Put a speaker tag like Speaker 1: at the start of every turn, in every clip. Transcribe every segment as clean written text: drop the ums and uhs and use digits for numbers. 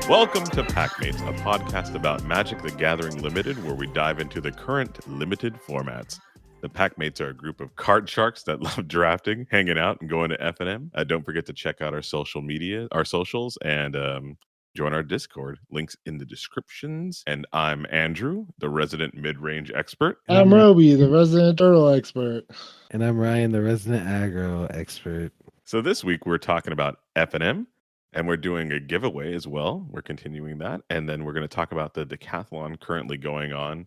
Speaker 1: Welcome to Packmates, a podcast about Magic the Gathering Limited, where we dive into the current limited formats. The Packmates are a group of card sharks that love drafting, hanging out, and going to FNM. Don't forget to check out our social media, our socials, and join our Discord. Links in the descriptions. And I'm Andrew, the resident mid-range expert.
Speaker 2: I'm Robi, the resident turtle expert.
Speaker 3: And I'm Ryan, the resident aggro expert.
Speaker 1: So this week we're talking about FNM. And we're doing a giveaway as well. We're continuing that. And then we're going to talk about the Decathlon currently going on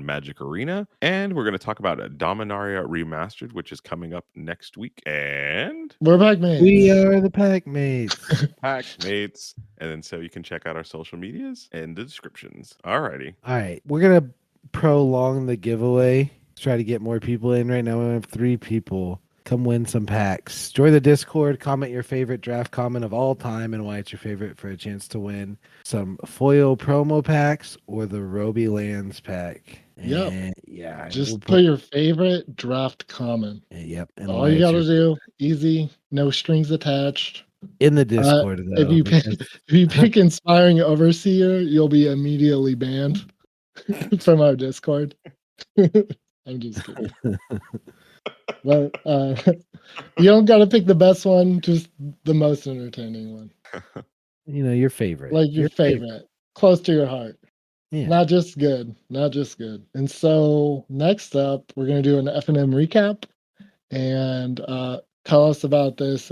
Speaker 1: Magic Arena. And we're going to talk about Dominaria Remastered, which is coming up next week. And
Speaker 2: we're Packmates.
Speaker 3: We are the Packmates.
Speaker 1: Packmates. And then so you can check out our social medias and the descriptions. Alrighty.
Speaker 3: All right. We're going to prolong the giveaway. Try to get more people in. Right now we have 3 people. Come win some packs. Join the Discord. Comment your favorite draft comment of all time and why it's your favorite for a chance to win some foil promo packs or the Robi Lands pack.
Speaker 2: Yep.
Speaker 3: Yeah.
Speaker 2: Just put your favorite draft comment.
Speaker 3: Yep.
Speaker 2: And all you got to do, easy, no strings attached.
Speaker 3: In the Discord, though.
Speaker 2: If you pick Inspiring Overseer, you'll be immediately banned from our Discord. I'm just kidding. But you don't gotta pick the best one, just the most entertaining one.
Speaker 3: You know, your favorite.
Speaker 2: Like your favorite. Close to your heart.
Speaker 3: Yeah.
Speaker 2: Not just good. And so next up, we're gonna do an FNM recap and tell us about this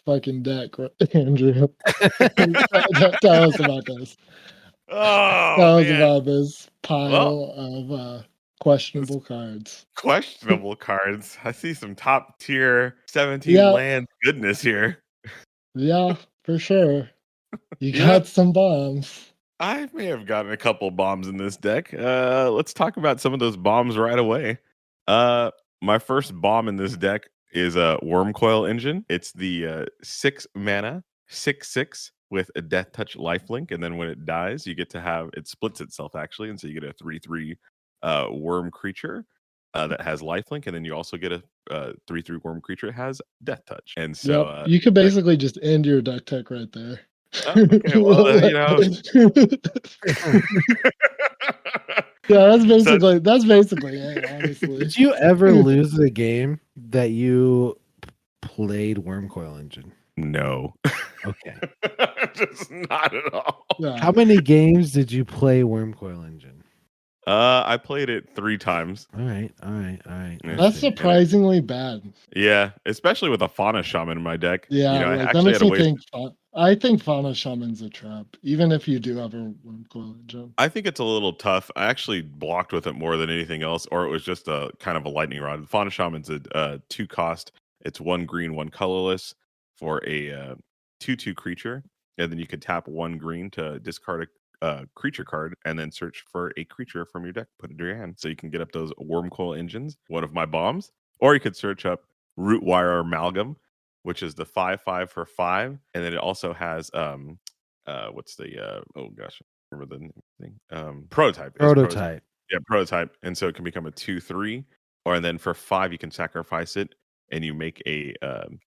Speaker 2: fucking deck, Andrew. Tell us about this. Tell us about this pile of questionable cards.
Speaker 1: Questionable cards. I see some top tier 17 land goodness here.
Speaker 2: Yeah, for sure. You got some bombs.
Speaker 1: I may have gotten a couple bombs in this deck. Let's talk about some of those bombs right away. My first bomb in this deck is a Wormcoil Engine. It's the 6 mana, 6/6 with a Death Touch lifelink, and then when it dies, you get to have it splits itself actually, and so you get a 3/3 worm creature that has lifelink, and then you also get a 3/3 worm creature that has Death Touch. And so
Speaker 2: you could basically just end your deck tech right there.
Speaker 1: Okay, well, you know.
Speaker 2: Yeah, that's basically it, honestly.
Speaker 3: Did you ever lose a game that you played Wormcoil Engine?
Speaker 1: No.
Speaker 3: Okay.
Speaker 1: Just not at all.
Speaker 2: Yeah.
Speaker 3: How many games did you play Wormcoil Engine?
Speaker 1: I played it 3 times.
Speaker 3: All right.
Speaker 2: That's surprisingly bad.
Speaker 1: Yeah, especially with a Fauna Shaman in my deck.
Speaker 2: Yeah,
Speaker 1: you know,
Speaker 2: that makes me think. I think Fauna Shaman's a trap, even if you do have a Wormcoil Engine.
Speaker 1: I think it's a little tough. I actually blocked with it more than anything else, or it was just a kind of a lightning rod. Fauna Shaman's a 2 cost. It's 1 green, 1 colorless for a 2/2 creature, and then you could tap 1 green to discard a creature card and then search for a creature from your deck, put it in your hand, so you can get up those Wormcoil Engines, one of my bombs. Or you could search up Rootwire Amalgam, which is the 5/5 for 5, and then it also has what's the oh gosh, I remember the thing, prototype. Yeah, prototype. And so it can become a 2/3, or and then for 5 you can sacrifice it and you make a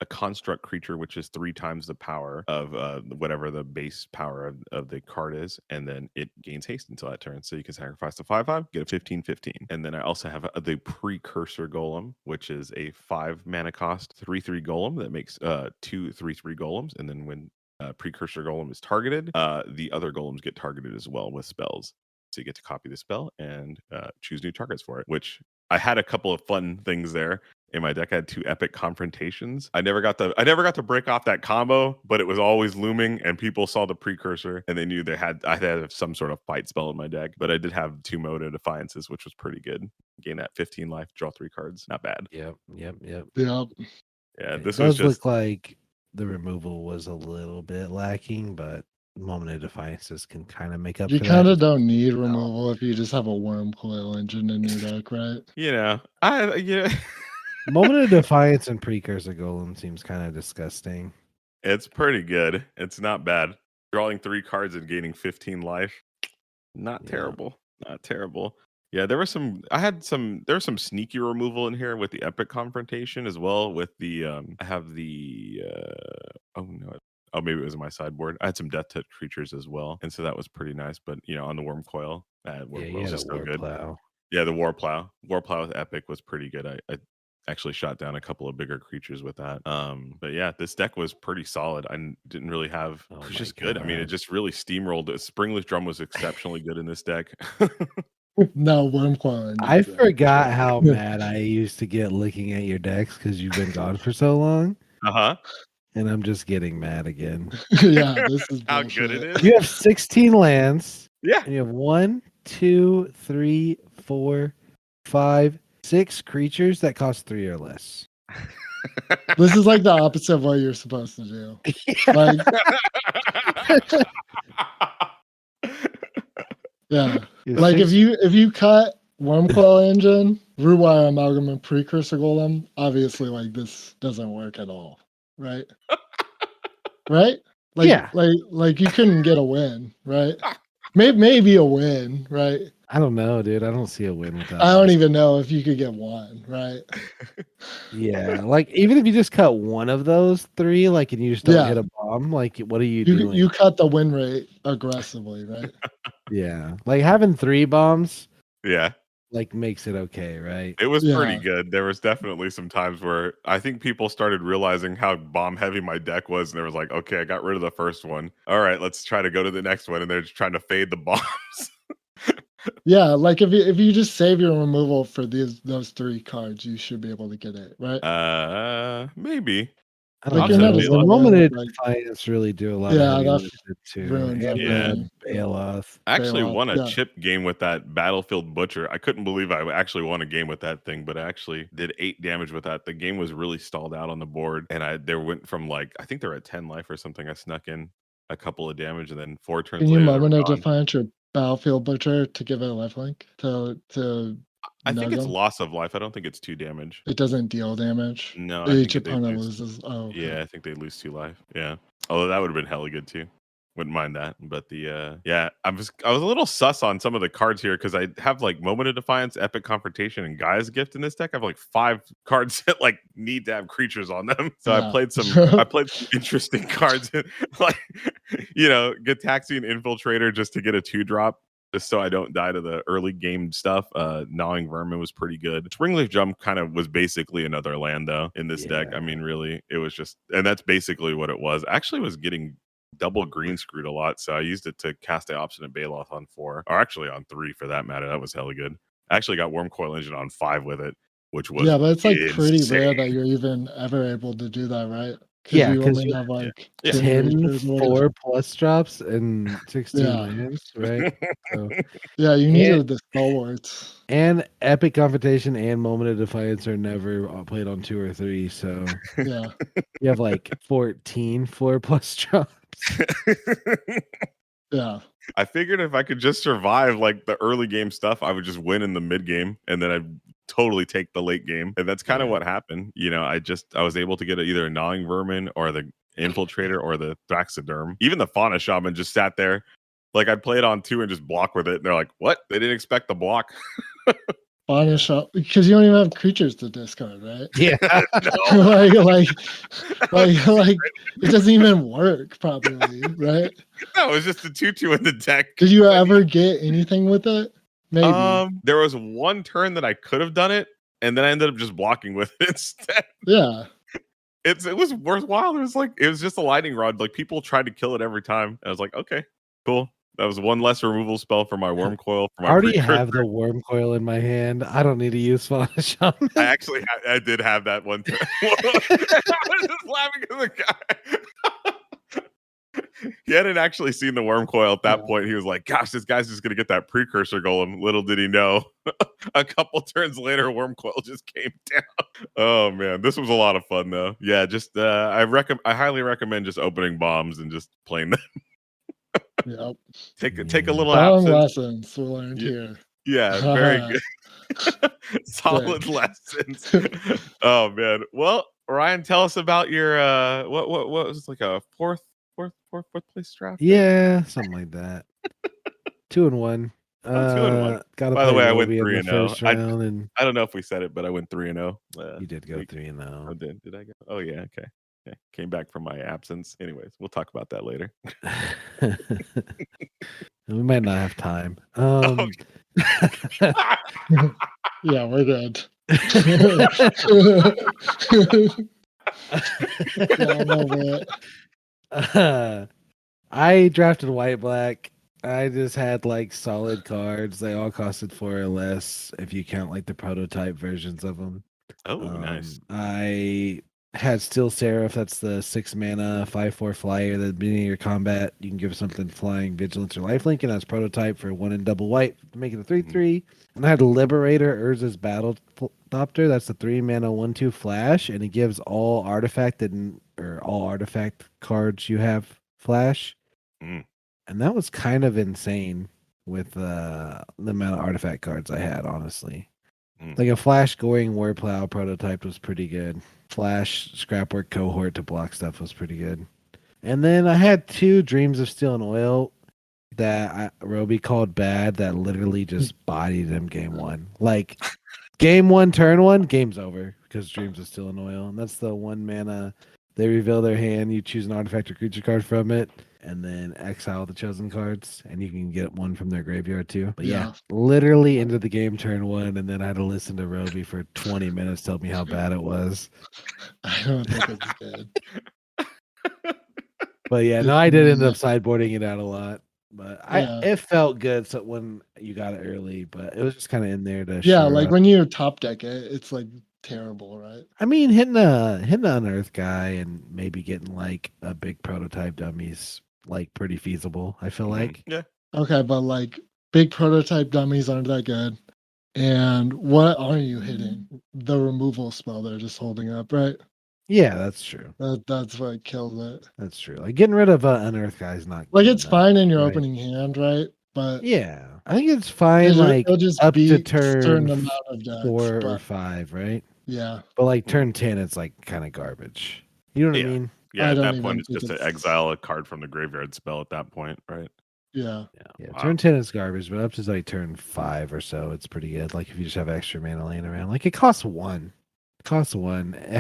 Speaker 1: construct creature, which is 3 times the power of whatever the base power of the card is, and then it gains haste until that turn. So you can sacrifice the 5/5, get a 15/15. And then I also have the Precursor Golem, which is a 5 mana cost 3/3 golem that makes 2 3/3 golems. And then when Precursor Golem is targeted, the other golems get targeted as well with spells. So you get to copy the spell and choose new targets for it, which I had a couple of fun things there. In my deck, I had 2 epic confrontations. I never got to break off that combo, but it was always looming, and people saw the precursor and they knew I had some sort of fight spell in my deck. But I did have 2 Moda Defiances, which was pretty good. Gain that 15 life, draw 3 cards. Not bad.
Speaker 3: Yep.
Speaker 1: Yeah,
Speaker 3: This does look like the removal was a little bit lacking, but Moment of Defiances can kind of make up for that.
Speaker 2: You kind of don't need removal if you just have a Wormcoil Engine in your deck, right?
Speaker 1: You know,
Speaker 3: Moment of Defiance and Precursor Golem seems kind of disgusting.
Speaker 1: It's pretty good. It's not bad. Drawing 3 cards and gaining 15 life. Not terrible. Not terrible. Yeah, there was some sneaky removal in here with the epic confrontation as well with the I have the Oh, maybe it was in my sideboard. I had some death touch creatures as well, and so that was pretty nice. But on the worm coil, worm coil is just so good.
Speaker 3: Plow.
Speaker 1: Yeah, the war plow with epic was pretty good. I actually shot down a couple of bigger creatures with that. But yeah, this deck was pretty solid. Didn't really have. It was just good. I mean, it just really steamrolled. Springleaf Drum was exceptionally good in this deck.
Speaker 2: No, worm coil.
Speaker 3: I forgot how mad I used to get looking at your decks because you've been gone for so long. And I'm just getting mad again.
Speaker 2: Yeah, this is
Speaker 1: how good it is.
Speaker 3: You have 16 lands.
Speaker 1: Yeah.
Speaker 3: And you have 1, 2, 3, 4, 5, 6 creatures that cost 3 or less.
Speaker 2: This is like the opposite of what you're supposed to do. Like, yeah. Like if you cut Worm Coil Engine, Root Wire Amalgam, and Precursor Golem, obviously like this doesn't work at all. Right? Right? Like,
Speaker 3: yeah.
Speaker 2: Like you couldn't get a win, right? Maybe a win, right?
Speaker 3: I don't know, dude. I don't see a win with that.
Speaker 2: I don't even know if you could get one, right?
Speaker 3: Yeah, like even if you just cut one of those 3, like, and you just don't hit a bomb, like, what are you doing?
Speaker 2: You cut the win rate aggressively, right?
Speaker 3: Yeah, like having 3 bombs, like makes it okay, right?
Speaker 1: It was pretty good. There was definitely some times where I think people started realizing how bomb heavy my deck was, and there was like, okay, I got rid of the first one. All right, let's try to go to the next one, and they're just trying to fade the bombs.
Speaker 2: Yeah, like if you just save your removal for those 3 cards, you should be able to get it, right?
Speaker 1: Maybe.
Speaker 3: Like you're not the moment Defiance really do a lot of heavy too. Bailoff.
Speaker 1: I actually won a chip game with that Battlefield Butcher. I couldn't believe I actually won a game with that thing, but I actually did 8 damage with that. The game was really stalled out on the board, and there went from like I think they were at 10 life or something. I snuck in a couple of damage, and then 4 turns later.
Speaker 2: Can you moment of Defiance your Battlefield Butcher to give it a lifelink to
Speaker 1: I think it's loss of life. I don't think it's 2 damage.
Speaker 2: It doesn't deal damage.
Speaker 1: No,
Speaker 2: each opponent loses. Oh, okay.
Speaker 1: Yeah, I think they lose 2 life. Yeah, although that would have been hella good too. Wouldn't mind that. But I was a little sus on some of the cards here because I have like Moment of Defiance, Epic Confrontation, and Gaia's Gift in this deck. I have like 5 cards that like need to have creatures on them. So I played some interesting cards, like Gataxian Infiltrator just to get a 2-drop. Just so I don't die to the early game stuff. Gnawing Vermin was pretty good. Springleaf Jump kind of was basically another land though in this deck. I mean, really, it was just, and that's basically what it was. I actually was getting double green screwed a lot, so I used it to cast the Obstinate Baloth on 4, or actually on 3 for that matter. That was hella good. I actually got Worm Coil Engine on 5 with it, which was
Speaker 2: but it's like pretty rare that you're even ever able to do that, right?
Speaker 3: Yeah,
Speaker 2: you only have like
Speaker 3: 10 4+ drops and 16 lands, right? So,
Speaker 2: yeah, you needed the stalwarts.
Speaker 3: And Epic Confrontation and Moment of Defiance are never played on 2 or 3, so
Speaker 2: yeah,
Speaker 3: you have like 14 4+ drops.
Speaker 2: Yeah.
Speaker 1: I figured if I could just survive like the early game stuff, I would just win in the mid game, and then I'd totally take the late game. And that's kind of what happened. I was able to get either a Gnawing Vermin or the Infiltrator or the Thraxiderm. Even the Fauna Shaman just sat there. Like I'd play it on 2 and just block with it. And they're like, what? They didn't expect the block.
Speaker 2: Fauna Shaman, because you don't even have creatures to discard, right?
Speaker 3: Yeah.
Speaker 2: like it doesnn't even work properly, right?
Speaker 1: No, it was just a 2/2 in the deck.
Speaker 2: Did you ever get anything with it? Maybe.
Speaker 1: There was one turn that I could have done it, and then I ended up just blocking with it instead.
Speaker 2: Yeah.
Speaker 1: It was worthwhile. It was just a lightning rod. Like people tried to kill it every time. And I was like, okay, cool. That was one less removal spell for my Worm Coil.
Speaker 3: I already have the Worm Coil in my hand. I don't need to use Fauna Shaman.
Speaker 1: I did have that one turn. I was just laughing at the guy. He hadn't actually seen the Worm Coil at that point. He was like, gosh, this guy's just going to get that Precursor Golem. Little did he know. A couple turns later, Worm Coil just came down. Oh, man. This was a lot of fun, though. Yeah, just I highly recommend just opening bombs and just playing them.
Speaker 2: Yep.
Speaker 1: Take a little
Speaker 2: absence. Lessons we learned here.
Speaker 1: Yeah, very good. Solid lessons. Oh, man. Well, Ryan, tell us about your what was like a fourth place draft?
Speaker 3: Yeah, something like that. 2-1.
Speaker 1: 2-1. By the way, I went 3-0. I don't know if we said it, but I went 3-0.
Speaker 3: You did go 3-0.
Speaker 1: Oh, did I go? Oh yeah, okay. Came back from my absence. Anyways, we'll talk about that later.
Speaker 3: We might not have time.
Speaker 1: Oh,
Speaker 2: Yeah, we're good. Yeah, I'm over it.
Speaker 3: I drafted white black. I just had like solid cards. They all costed 4 or less if you count like the prototype versions of them.
Speaker 1: nice.
Speaker 3: I had Steel Seraph. That's the 6 mana 5/4 flyer. At the beginning of your combat, you can give something flying, vigilance, or lifelink, and that's prototype for 1 and double white to make it a 3/3. And I had Liberator Urza's Battle Thopter. That's the 3 mana 1/2 flash, and it gives all artifact or all artifact cards you have flash.
Speaker 1: Mm.
Speaker 3: And that was kind of insane with the amount of artifact cards I had, honestly. Like a Flash Goring Warplow prototype was pretty good. Flash Scrapwork Cohort to block stuff was pretty good. And then I had 2 Dreams of Steel and Oil that Robi called bad that literally just bodied him game 1. Like game 1, turn 1, game's over because Dreams of Steel and Oil. And that's the 1 mana. They reveal their hand, you choose an artifact or creature card from it, and then exile the chosen cards, and you can get one from their graveyard too. But yeah, literally into the game turn 1, and then I had to listen to Robi for 20 minutes tell me how bad it was.
Speaker 2: I don't think it's good.
Speaker 3: But yeah, no, I did end up sideboarding it out a lot. But it felt good so when you got it early, but it was just kind of in there to
Speaker 2: like when you top deck it, it's like terrible, right?
Speaker 3: I mean, hitting an unearth guy and maybe getting like a big prototype dummies like pretty feasible. I feel like.
Speaker 1: Yeah.
Speaker 2: Okay, but like big prototype dummies aren't that good. And what are you hitting? The removal spell they're just holding up, right?
Speaker 3: Yeah, that's true.
Speaker 2: That's what killed it.
Speaker 3: That's true. Like getting rid of an unearth guy is not
Speaker 2: like it's fine in your
Speaker 3: right?
Speaker 2: opening hand, right? But
Speaker 3: yeah, I think it's fine.
Speaker 2: it'll just
Speaker 3: up
Speaker 2: be
Speaker 3: to
Speaker 2: a certain
Speaker 3: turn
Speaker 2: amount of decks,
Speaker 3: 4 or 5, right?
Speaker 2: Yeah.
Speaker 3: But like turn 10, it's like kind of garbage. You know what I mean?
Speaker 1: Yeah, at that point, it's just to exile a card from the graveyard spell at that point, right?
Speaker 2: Yeah.
Speaker 3: Wow. Turn 10 is garbage, but up to like turn 5 or so, it's pretty good. Like if you just have extra mana laying around, like it costs 1. It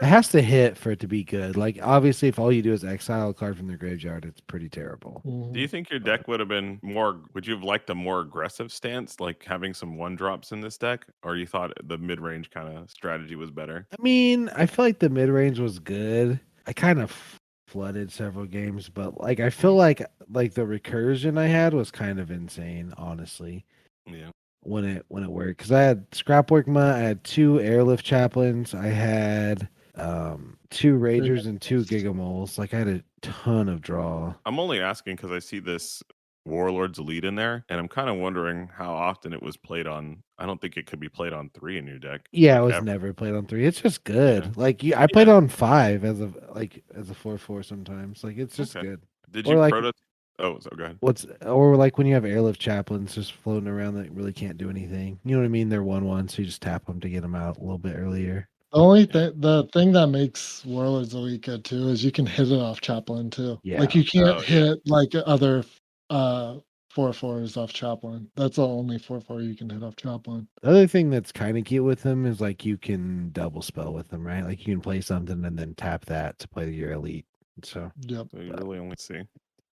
Speaker 3: has to hit for it to be good. Like obviously, if all you do is exile a card from the graveyard, it's pretty terrible.
Speaker 1: Do you think your deck would have been more? Would you have liked a more aggressive stance, like having some 1-drops in this deck, or you thought the mid-range kind of strategy was better?
Speaker 3: I mean, I feel like the mid-range was good. I kind of flooded several games, but like I feel like the recursion I had was kind of insane, honestly.
Speaker 1: Yeah.
Speaker 3: When it worked, because I had Scrapworkma, I had 2 Airlift Chaplains, I had 2 Ragers and 2 Gigamoles. Like I had a ton of draw.
Speaker 1: I'm only asking because I see this Warlord's Elite in there, and I'm kind of wondering how often it was played on. I don't think it could be played on 3 in your deck.
Speaker 3: Yeah, it was never played on 3. It's just good. Yeah. Like I played on 5 as a 4/4 sometimes. Like it's just good.
Speaker 1: Did you prototype? Oh, so go ahead.
Speaker 3: Or like when you have Airlift Chaplains just floating around that really can't do anything. You know what I mean? They're 1/1, so you just tap them to get them out a little bit earlier.
Speaker 2: The thing that makes Warlords Elite good too is you can hit it off Chaplain too.
Speaker 3: Yeah.
Speaker 2: Like you can't hit like other 4/4s off Chaplain. That's the only 4/4 you can hit off Chaplain.
Speaker 3: The other thing that's kind of cute with them is like you can double spell with them, right? Like you can play something and then tap that to play your Elite. So
Speaker 2: yep.
Speaker 1: So you really only see.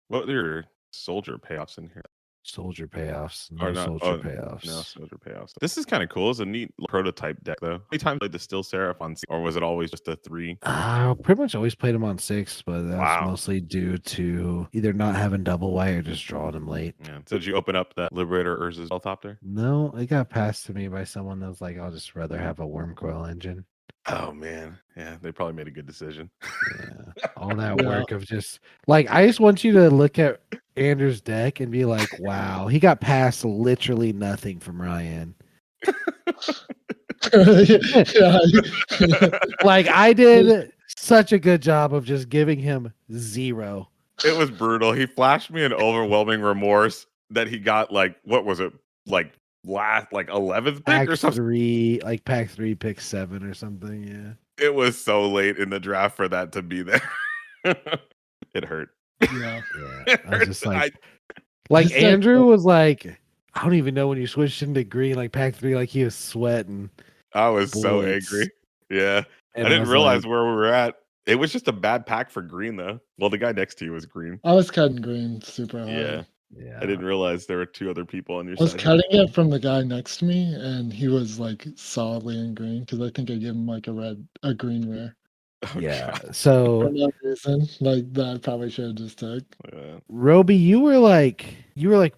Speaker 1: What are your soldier payoffs in here?
Speaker 3: Soldier payoffs.
Speaker 1: No
Speaker 3: payoffs.
Speaker 1: No soldier payoffs. This is kind of cool. It's a neat prototype deck, though. How many times played the Steel Seraph on 6, or was it always just a 3?
Speaker 3: Pretty much always played them on 6, but that's mostly due to either not having double white or just drawing them late.
Speaker 1: Yeah. So did you open up that Liberator Urza's Helicopter?
Speaker 3: No, it got passed to me by someone that was like, I'll just rather have a Worm Coil engine.
Speaker 1: Oh man, yeah, they probably made a good decision.
Speaker 3: Yeah, all that work of just like I just want you to look at Andrew's deck and be like, wow, he got past literally nothing from Ryan. Like I did such a good job of just giving him 0.
Speaker 1: It was brutal. He flashed me an overwhelming remorse that he got like what was it like? Last 11th pick or something.
Speaker 3: Pack 3 pick 7 or something. Yeah,
Speaker 1: it was so late in the draft for that to be there. It hurt.
Speaker 2: Yeah.
Speaker 3: I was just like Andrew was like, I don't even know when you switched into green like pack 3, like he was sweating.
Speaker 1: I was so angry. Yeah, and I didn't realize where we were at. It was just a bad pack for green, though. Well, the guy next to you was green.
Speaker 2: I was cutting green super hard.
Speaker 1: Yeah.
Speaker 3: Yeah.
Speaker 1: I didn't realize there were 2 other people on your
Speaker 2: I was
Speaker 1: side.
Speaker 2: cutting it from the guy next to me, and he was like solidly in green because I think I gave him like a green rare.
Speaker 1: Oh,
Speaker 3: Yeah.
Speaker 1: God.
Speaker 2: For
Speaker 3: So
Speaker 2: no reason, like that I probably should have just took.
Speaker 1: Yeah.
Speaker 3: Roby, you were like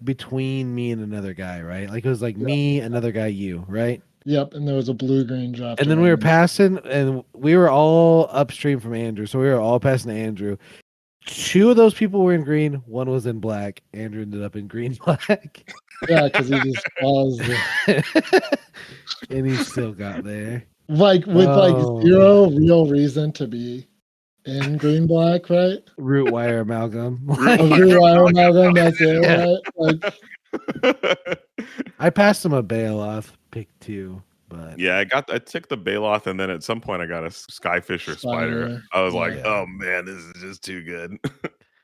Speaker 3: between me and another guy, right? Like it was like me, another guy, you, right?
Speaker 2: Yep, and there was a blue-green drop.
Speaker 3: And then we were passing, and we were all upstream from Andrew, so we were all passing to Andrew. 2 of those people were in green, 1 was in black. Andrew ended up in green black.
Speaker 2: Yeah, because he just paused.
Speaker 3: And he still got there.
Speaker 2: Like with like
Speaker 3: Oh.
Speaker 2: 0 real reason to be in green black, right?
Speaker 3: Root wire amalgam.
Speaker 2: A blue wire amalgam, that's it,
Speaker 3: Yeah.
Speaker 2: right? Like
Speaker 3: I passed him a Bailoff pick 2, but
Speaker 1: Yeah, I took the Bailoff, and then at some point I got a Skyfish or Spider.
Speaker 2: Spider,
Speaker 1: I was
Speaker 2: yeah.
Speaker 1: like,
Speaker 3: Yeah.
Speaker 1: oh man, this is just too good.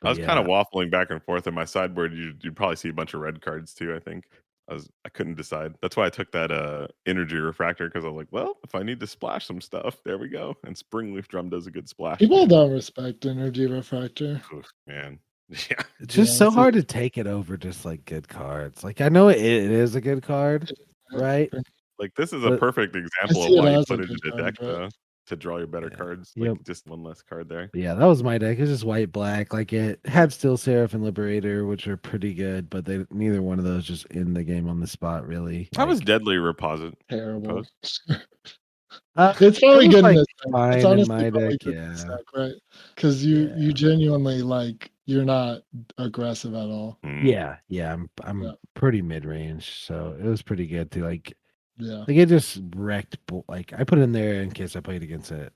Speaker 1: I was
Speaker 3: yeah.
Speaker 1: kind of waffling back and forth in my sideboard. You'd probably see a bunch of red cards too, I think. I couldn't decide. That's why I took that energy refractor, because I was like, well, if I need to splash some stuff, there we go. And Springleaf Drum does a good splash.
Speaker 2: people don't respect energy refractor.
Speaker 1: Oof, man. Yeah.
Speaker 3: It's just
Speaker 2: Yeah,
Speaker 3: so
Speaker 2: it's
Speaker 3: hard to take it over just like good cards. Like I know it is a good card, right?
Speaker 1: Like this is a
Speaker 3: But-
Speaker 1: perfect example of
Speaker 2: see it
Speaker 1: why you
Speaker 2: as
Speaker 1: put
Speaker 2: a
Speaker 1: it in
Speaker 2: good
Speaker 1: a deck,
Speaker 2: card, right?
Speaker 1: though, to draw your better
Speaker 3: Yeah.
Speaker 1: cards.
Speaker 3: Yep.
Speaker 1: Like just one less card there.
Speaker 3: But yeah, that was my deck. It's just white black. Like it had Steel Seraph and Liberator, which are pretty good, but neither one of those just in the game on the spot really.
Speaker 1: How was
Speaker 3: Like,
Speaker 1: Deadly Reposit?
Speaker 2: Terrible.
Speaker 3: it
Speaker 2: It's probably
Speaker 3: was,
Speaker 2: good
Speaker 3: like,
Speaker 2: in this deck.
Speaker 3: fine
Speaker 2: It's
Speaker 3: in
Speaker 2: honestly
Speaker 3: my
Speaker 2: probably
Speaker 3: deck,
Speaker 2: good in
Speaker 3: yeah.
Speaker 2: this deck, right? Because you
Speaker 3: Yeah.
Speaker 2: genuinely like you're not aggressive at all.
Speaker 3: Yeah, I'm
Speaker 2: Yeah.
Speaker 3: pretty mid range, so it was pretty good to like
Speaker 2: Yeah.
Speaker 3: it just wrecked. Like I put in there in case I played against a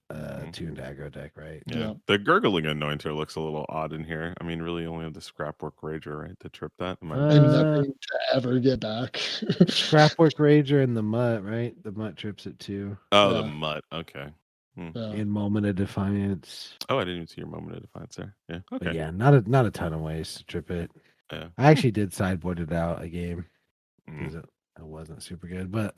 Speaker 3: tuned aggro deck, right?
Speaker 1: Yeah.
Speaker 2: Yeah.
Speaker 1: The Gurgling Anointer looks a little odd in here. I mean, really only have the Scrapwork Rager, right, to trip that. Am I right?
Speaker 2: And nothing to ever get back.
Speaker 3: Scrapwork Rager and the Mutt, right? The Mutt trips it too.
Speaker 1: Oh, the
Speaker 2: Yeah.
Speaker 1: Mutt. Okay.
Speaker 2: Yeah.
Speaker 3: In Moment of Defiance.
Speaker 1: Oh, I didn't even see your Moment of Defiance there. Yeah.
Speaker 3: But
Speaker 1: Okay.
Speaker 3: yeah, not a ton of ways to trip it.
Speaker 1: Yeah.
Speaker 3: I actually did sideboard it out a game
Speaker 1: Mm,
Speaker 3: because it wasn't super good, but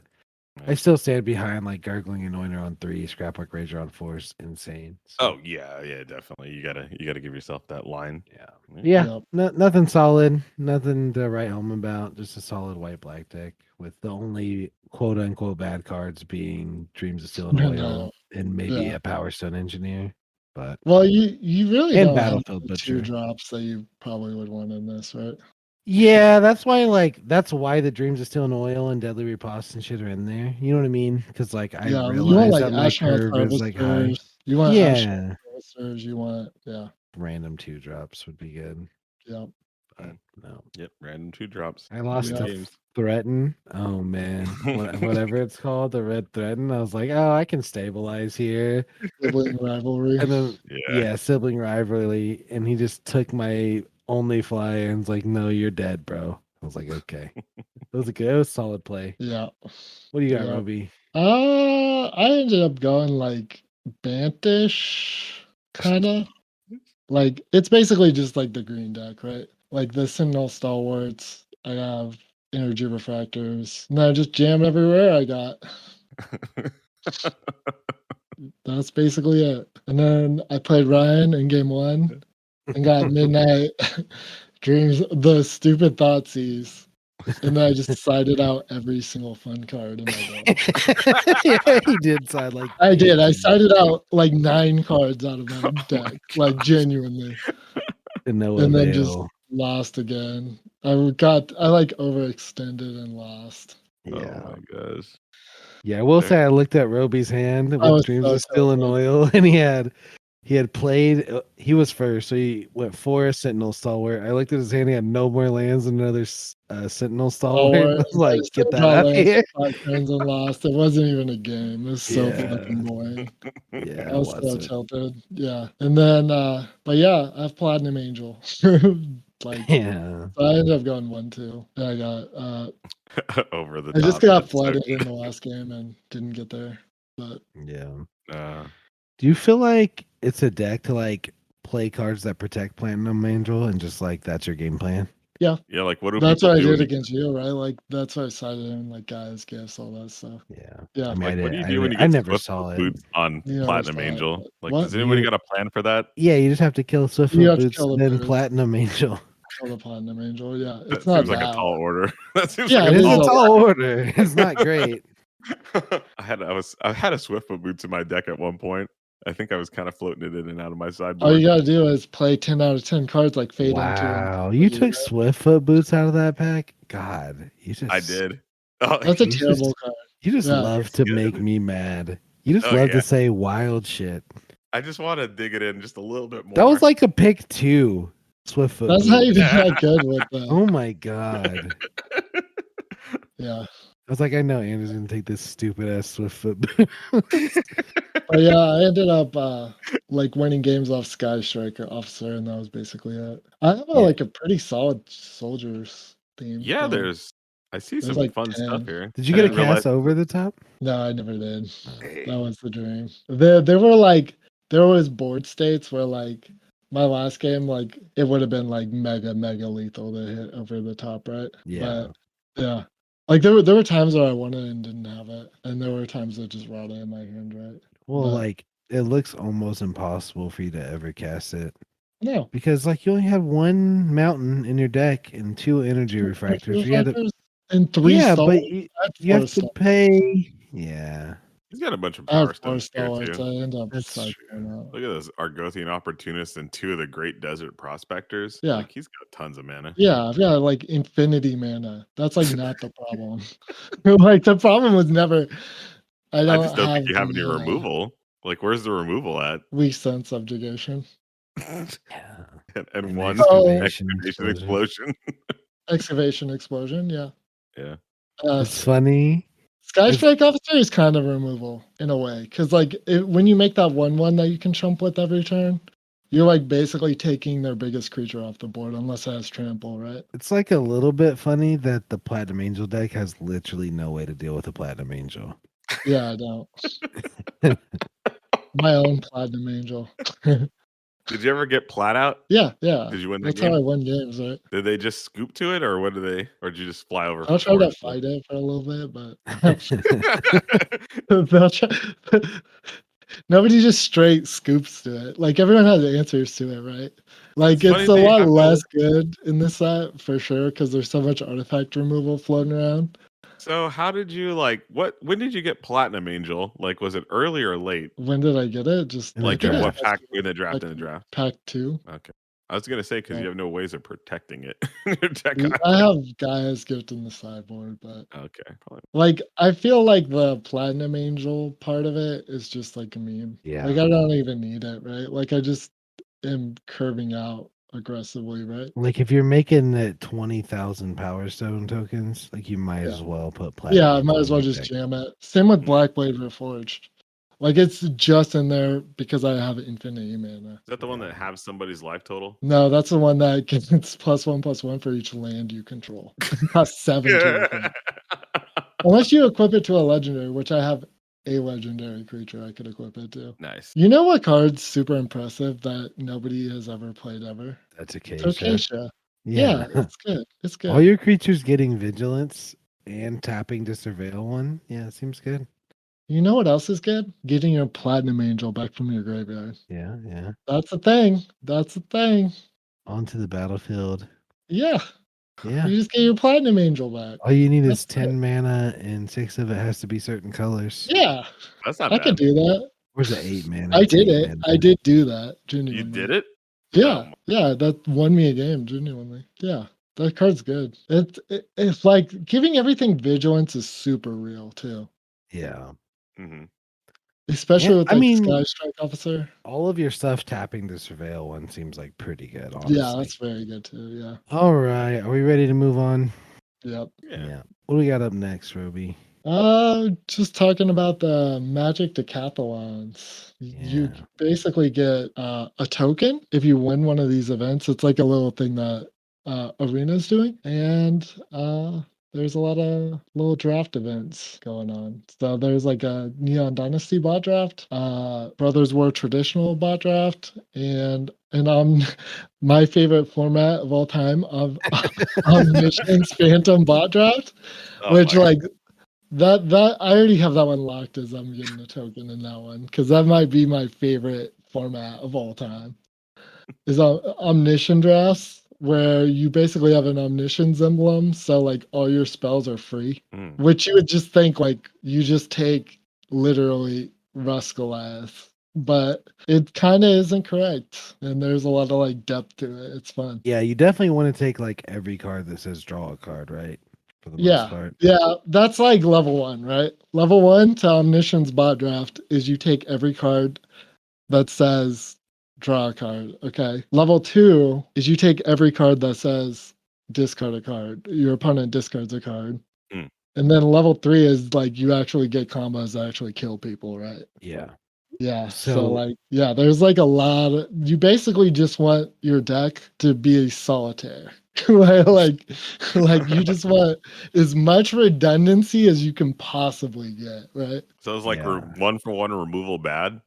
Speaker 1: yeah.
Speaker 3: I still stand behind like Gargling Anointer on 3, Scrapwork Rager on 4 is insane. So,
Speaker 1: Oh yeah, definitely. You gotta give yourself that line.
Speaker 3: yeah,
Speaker 2: Yep.
Speaker 3: nothing solid, nothing to write home about. Just a solid white black deck with the only quote unquote bad cards being Dreams of Steel and
Speaker 2: I
Speaker 3: Oil
Speaker 2: know.
Speaker 3: and maybe
Speaker 2: Yeah.
Speaker 3: a Power Stone Engineer. But
Speaker 2: Well, you really
Speaker 3: And
Speaker 2: don't
Speaker 3: Battlefield
Speaker 2: have the
Speaker 3: Butcher.
Speaker 2: 2 drops that you probably would want in this, right?
Speaker 3: yeah, that's why the Dreams of Steel and Oil and Deadly Repost and shit are in there. You know what I mean? Because like I
Speaker 2: Yeah, you want
Speaker 3: realize
Speaker 2: like
Speaker 3: that my
Speaker 2: astronaut
Speaker 3: curve is like high.
Speaker 2: harvesters. You want astronaut
Speaker 3: Yeah,
Speaker 2: harvesters. You want
Speaker 3: random 2 drops would be good.
Speaker 2: yeah.
Speaker 3: But no,
Speaker 1: Yep, random 2 drops.
Speaker 3: I lost
Speaker 2: Yeah.
Speaker 3: to
Speaker 1: Games.
Speaker 3: Threaten. Oh man, whatever it's called, the red Threaten. I was like, oh, I can stabilize here.
Speaker 2: Sibling rivalry.
Speaker 3: And then
Speaker 1: Yeah.
Speaker 3: sibling rivalry, and he just took my only fly and was like, no, you're dead, bro. I was like, okay. It was a good, solid play.
Speaker 2: Yeah.
Speaker 3: What do you got,
Speaker 2: Yeah.
Speaker 3: Roby?
Speaker 2: I ended up going like Bantish, kind of. Like it's basically just like the green deck, right? Like the Sentinel Stalwarts. I have energy refractors. And I just jam everywhere I got. That's basically it. And then I played Ryan in game 1 and got Midnight Dreams, the stupid Thoughtseize. And then I just sided out every single fun card in my deck.
Speaker 3: Yeah, he did side like
Speaker 2: I did. I
Speaker 3: 18.
Speaker 2: sided out like 9 cards out of my deck, like genuinely,
Speaker 3: To no
Speaker 2: and then just
Speaker 3: avail.
Speaker 2: lost again. I like overextended and lost.
Speaker 3: Yeah.
Speaker 1: Oh my gosh.
Speaker 3: Yeah, I will
Speaker 1: There-
Speaker 3: say I looked at Roby's hand with
Speaker 2: was
Speaker 3: Dreams
Speaker 2: so
Speaker 3: of Steel and
Speaker 2: tilted.
Speaker 3: Oil, and he had played. He was first, so he went for a Sentinel Stalwart. I looked at his hand; he had no more lands than another Sentinel Stalwart. I was like, get that out of here!
Speaker 2: 5 turns and lost. It wasn't even a game. It was so
Speaker 3: Yeah.
Speaker 2: fucking boring.
Speaker 3: Yeah,
Speaker 2: I was so
Speaker 3: wasn't.
Speaker 2: tilted. Yeah, and then but yeah, I have Platinum Angel. Like
Speaker 3: Yeah,
Speaker 2: so I ended up going 1-2. And I got
Speaker 1: over the
Speaker 2: I just
Speaker 1: top.
Speaker 2: got
Speaker 1: That's so
Speaker 2: flooded
Speaker 1: good.
Speaker 2: in the last game and didn't get there. But
Speaker 3: yeah.
Speaker 1: Uh,
Speaker 3: Do you feel like it's a deck to like play cards that protect Platinum Angel and just like that's your game plan?
Speaker 2: Yeah.
Speaker 1: Yeah, like what do
Speaker 2: That's
Speaker 1: people
Speaker 2: what I
Speaker 1: do?
Speaker 2: did
Speaker 1: When you,
Speaker 2: against you, right? Like that's what I sided in, like guys, gifts, all that stuff.
Speaker 3: Yeah.
Speaker 2: Yeah.
Speaker 3: I mean,
Speaker 1: like, what do you
Speaker 3: I,
Speaker 1: do when you
Speaker 3: I
Speaker 1: get
Speaker 3: never
Speaker 1: Swiftfoot
Speaker 3: saw it.
Speaker 1: boots on
Speaker 2: You never
Speaker 1: Platinum
Speaker 2: saw it,
Speaker 1: Angel?
Speaker 2: but
Speaker 1: Like,
Speaker 2: what?
Speaker 1: does anybody
Speaker 3: You-
Speaker 1: got a plan for that?
Speaker 3: Yeah, you just have to kill
Speaker 2: You
Speaker 3: Swiftfoot
Speaker 2: have to
Speaker 3: boots,
Speaker 2: kill the
Speaker 3: then
Speaker 2: boots.
Speaker 3: Platinum Angel.
Speaker 2: Kill the Platinum Angel. Yeah.
Speaker 1: That
Speaker 2: It's not
Speaker 1: seems like a
Speaker 2: that.
Speaker 1: tall order. That seems
Speaker 2: Yeah,
Speaker 1: like
Speaker 3: It
Speaker 1: a
Speaker 3: is a
Speaker 1: tall
Speaker 3: tall order. It's not great.
Speaker 1: I had a Swiftfoot boots in my deck at one point. I think I was kind of floating it in and out of my
Speaker 2: All
Speaker 1: sideboard.
Speaker 2: you gotta do is play 10 out of 10 cards like Fade into
Speaker 3: Wow,
Speaker 2: and
Speaker 3: you took Swiftfoot boots out of that pack? God,
Speaker 1: I did. Oh,
Speaker 2: That's a
Speaker 3: You
Speaker 2: terrible
Speaker 3: just-
Speaker 2: card.
Speaker 3: you just
Speaker 2: Yeah.
Speaker 3: love
Speaker 1: It's
Speaker 3: to
Speaker 1: good.
Speaker 3: make me mad. You just
Speaker 1: Oh,
Speaker 3: love
Speaker 1: yeah.
Speaker 3: to say wild shit.
Speaker 1: I just want to dig it in just a little bit more.
Speaker 3: That was like a pick 2 Swiftfoot.
Speaker 2: That's how you
Speaker 3: boots.
Speaker 2: be that good with that.
Speaker 3: Oh my god.
Speaker 2: Yeah.
Speaker 3: I was like, I know Andrew's gonna take this stupid ass Swiftfoot boot.
Speaker 2: But yeah, I ended up like winning games off Sky Striker Officer, and that was basically it. I have
Speaker 3: Yeah.
Speaker 2: like a pretty solid soldiers theme.
Speaker 1: Yeah,
Speaker 2: going.
Speaker 1: I see
Speaker 2: There's
Speaker 1: some
Speaker 2: like
Speaker 1: fun
Speaker 2: 10.
Speaker 1: stuff here.
Speaker 3: Did you
Speaker 1: I
Speaker 3: get a
Speaker 1: didn't realize-
Speaker 3: cast over the top?
Speaker 2: No, I never did.
Speaker 1: Hey.
Speaker 2: That was the dream. There were like there was board states where like my last game, like it would have been like mega lethal to hit over the top, right?
Speaker 3: Yeah.
Speaker 2: But yeah. Like there were times where I wanted and didn't have it. And there were times that just rotted in my hand, right?
Speaker 3: Well,
Speaker 2: But-
Speaker 3: like it looks almost impossible for you to ever cast it.
Speaker 2: No.
Speaker 3: Because like you only have one mountain in your deck and 2 energy refractors. You had to,
Speaker 2: and 3
Speaker 3: yeah,
Speaker 2: stalls.
Speaker 3: but you have to pay. Yeah,
Speaker 1: He's got a bunch of
Speaker 2: I
Speaker 1: power
Speaker 2: have 4
Speaker 1: stones here
Speaker 2: stalls.
Speaker 1: too.
Speaker 2: I end up
Speaker 3: That's
Speaker 2: cycling
Speaker 3: true.
Speaker 2: out.
Speaker 1: Look at those Argothian opportunists and 2 of the Great Desert Prospectors.
Speaker 2: Yeah.
Speaker 1: Like he's got tons of mana.
Speaker 2: Yeah, I've got like infinity mana. That's like not the problem. Like the problem was never. I
Speaker 1: I just don't
Speaker 2: have
Speaker 1: think you have
Speaker 2: the
Speaker 1: any removal. Like, where's the removal at?
Speaker 2: weak sense subjugation.
Speaker 3: Yeah.
Speaker 1: And one
Speaker 3: excavation
Speaker 1: explosion.
Speaker 2: Excavation explosion. Yeah.
Speaker 1: Yeah.
Speaker 3: It's funny.
Speaker 2: Sky Strike Officer is kind of removal in a way, because like when you make that 1/1 that you can chump with every turn, you're like basically taking their biggest creature off the board unless it has trample, right?
Speaker 3: It's like a little bit funny that the Platinum Angel deck has literally no way to deal with a Platinum Angel.
Speaker 2: Yeah, I don't. My own Platinum Angel.
Speaker 1: Did you ever get Plat out?
Speaker 2: Yeah.
Speaker 1: Did you win that
Speaker 2: That's
Speaker 1: game?
Speaker 2: how I win games, right?
Speaker 1: Did they just scoop to it, or what did they? Or did you just fly over?
Speaker 2: I'll
Speaker 1: for
Speaker 2: try to
Speaker 1: 4?
Speaker 2: fight it for a little bit, but they'll try. Nobody just straight scoops to it. Like everyone has answers to it, right? Like
Speaker 1: It's
Speaker 2: it's
Speaker 1: funny
Speaker 2: a
Speaker 1: that you
Speaker 2: lot
Speaker 1: have to-
Speaker 2: less good in this set for sure because there's so much artifact removal floating around.
Speaker 1: So how did you like what? When did you get Platinum Angel? Like, was it early or late?
Speaker 2: When did I get it? Just
Speaker 3: In the
Speaker 1: Like in what
Speaker 3: draft.
Speaker 1: pack? In the draft?
Speaker 2: Like,
Speaker 1: In the draft?
Speaker 2: Pack 2.
Speaker 1: Okay. I was gonna say because you
Speaker 2: Yeah.
Speaker 1: have no ways of protecting it. in your deck.
Speaker 2: I have Gaia's Gift in the sideboard, but
Speaker 1: Okay. Probably.
Speaker 2: like I feel like the Platinum Angel part of it is just like a meme.
Speaker 3: Yeah.
Speaker 2: Like I don't even need it, right? Like I just am curving out aggressively, right?
Speaker 3: Like if you're making it 20,000 Power Stone tokens, like you might as well put Platinum.
Speaker 2: Yeah, I might
Speaker 3: Angel
Speaker 2: as
Speaker 3: in
Speaker 2: well
Speaker 3: your
Speaker 2: just
Speaker 3: deck.
Speaker 2: jam it. Same with Blackblade Reforged. Like it's just in there because I have infinity mana.
Speaker 1: Is that the one that halves somebody's life total?
Speaker 2: No, that's the one that gets +1/+1 for each land you control. It costs 7 to equip. Unless you equip it to a legendary, which I have a legendary creature I could equip it to.
Speaker 1: Nice.
Speaker 2: You know what card's super impressive that nobody has ever played ever?
Speaker 3: That's
Speaker 2: It's
Speaker 3: Acacia.
Speaker 2: Acacia. Yeah, it's good. It's good.
Speaker 3: All your creatures getting vigilance and tapping to surveil one. Yeah, it seems good.
Speaker 2: You know what else is good? Getting your Platinum Angel back from your graveyard.
Speaker 3: Yeah.
Speaker 2: That's a thing. That's a thing.
Speaker 3: Onto the battlefield.
Speaker 2: Yeah.
Speaker 3: Yeah.
Speaker 2: You just get your Platinum Angel back.
Speaker 3: All you need is
Speaker 2: That's
Speaker 3: 10 mana and 6 of it has to be certain colors.
Speaker 2: Yeah.
Speaker 1: That's not
Speaker 2: I
Speaker 1: bad.
Speaker 2: could do that.
Speaker 3: Or is it 8 mana?
Speaker 2: I
Speaker 3: It's
Speaker 2: did
Speaker 3: 8
Speaker 2: it.
Speaker 3: mana.
Speaker 2: I did do that. Genuinely.
Speaker 1: You did it?
Speaker 2: Yeah.
Speaker 1: Oh,
Speaker 2: Yeah. That won me a game. Genuinely. Yeah. That card's good. It's like giving everything vigilance is super real too.
Speaker 3: Yeah.
Speaker 1: mhm.
Speaker 2: Especially
Speaker 3: Yeah,
Speaker 2: with
Speaker 3: I
Speaker 2: like
Speaker 3: mean-
Speaker 2: Sky Strike Officer.
Speaker 3: All of your stuff tapping to surveil one seems like pretty good, honestly.
Speaker 2: Yeah, that's very good too. Yeah.
Speaker 3: All right. Are we ready to move on?
Speaker 2: Yep.
Speaker 1: Yeah.
Speaker 3: What do we got up next, Roby?
Speaker 2: Just talking about the Magic Decathlons. You
Speaker 3: Yeah.
Speaker 2: basically get a token if you win one of these events. It's like a little thing that Arena's doing, and there's a lot of little draft events going on. So there's like a Neon Dynasty bot draft, Brothers War traditional bot draft, and my favorite format of all time of Omniscience Phantom bot draft,
Speaker 1: Oh
Speaker 2: which
Speaker 1: my
Speaker 2: like that I already have that one locked as I'm getting a token in that one because that might be my favorite format of all time. Is omniscient drafts where you basically have an omniscience emblem, so like all your spells are free,
Speaker 1: Mm.
Speaker 2: which you would just think like you just take literally Ruskalith, but it kind of isn't correct, and there's a lot of like depth to it. It's fun.
Speaker 3: Yeah, you definitely want to take like every card that says draw a card, right? For the most
Speaker 2: Yeah,
Speaker 3: part.
Speaker 2: yeah, that's like level 1, right? Level 1 to omniscience bot draft is you take every card that says draw a card. Okay. Level 2 is you take every card that says discard a card. Your opponent discards a card.
Speaker 1: Mm.
Speaker 2: And then level 3 is like you actually get combos that actually kill people, right?
Speaker 3: Yeah.
Speaker 2: Yeah. So
Speaker 3: So
Speaker 2: like yeah, there's like a lot of, you basically just want your deck to be a solitaire. like you just want as much redundancy as you can possibly get, right?
Speaker 1: So it's like
Speaker 3: Yeah.
Speaker 1: 1-for-1 removal bad.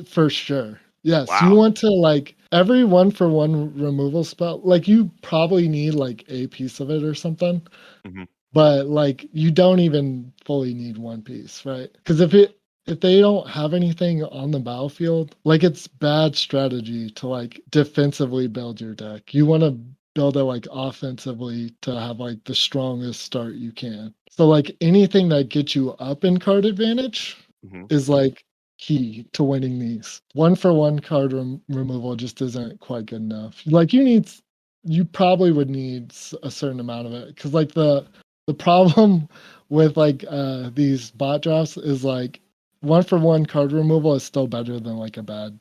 Speaker 2: For sure. Yes, you
Speaker 1: Wow.
Speaker 2: want to like every 1-for-1 removal spell. Like you probably need like a piece of it or something,
Speaker 1: Mhm.
Speaker 2: but like you don't even fully need one piece, right? Because if they don't have anything on the battlefield, like it's bad strategy to like defensively build your deck. You want to build it like offensively to have like the strongest start you can. So like anything that gets you up in card advantage
Speaker 1: Mhm.
Speaker 2: is like key to winning these. 1-for-1 card removal just isn't quite good enough. Like you probably would need a certain amount of it because like the problem with like these bot drafts is like 1-for-1 card removal is still better than like a bad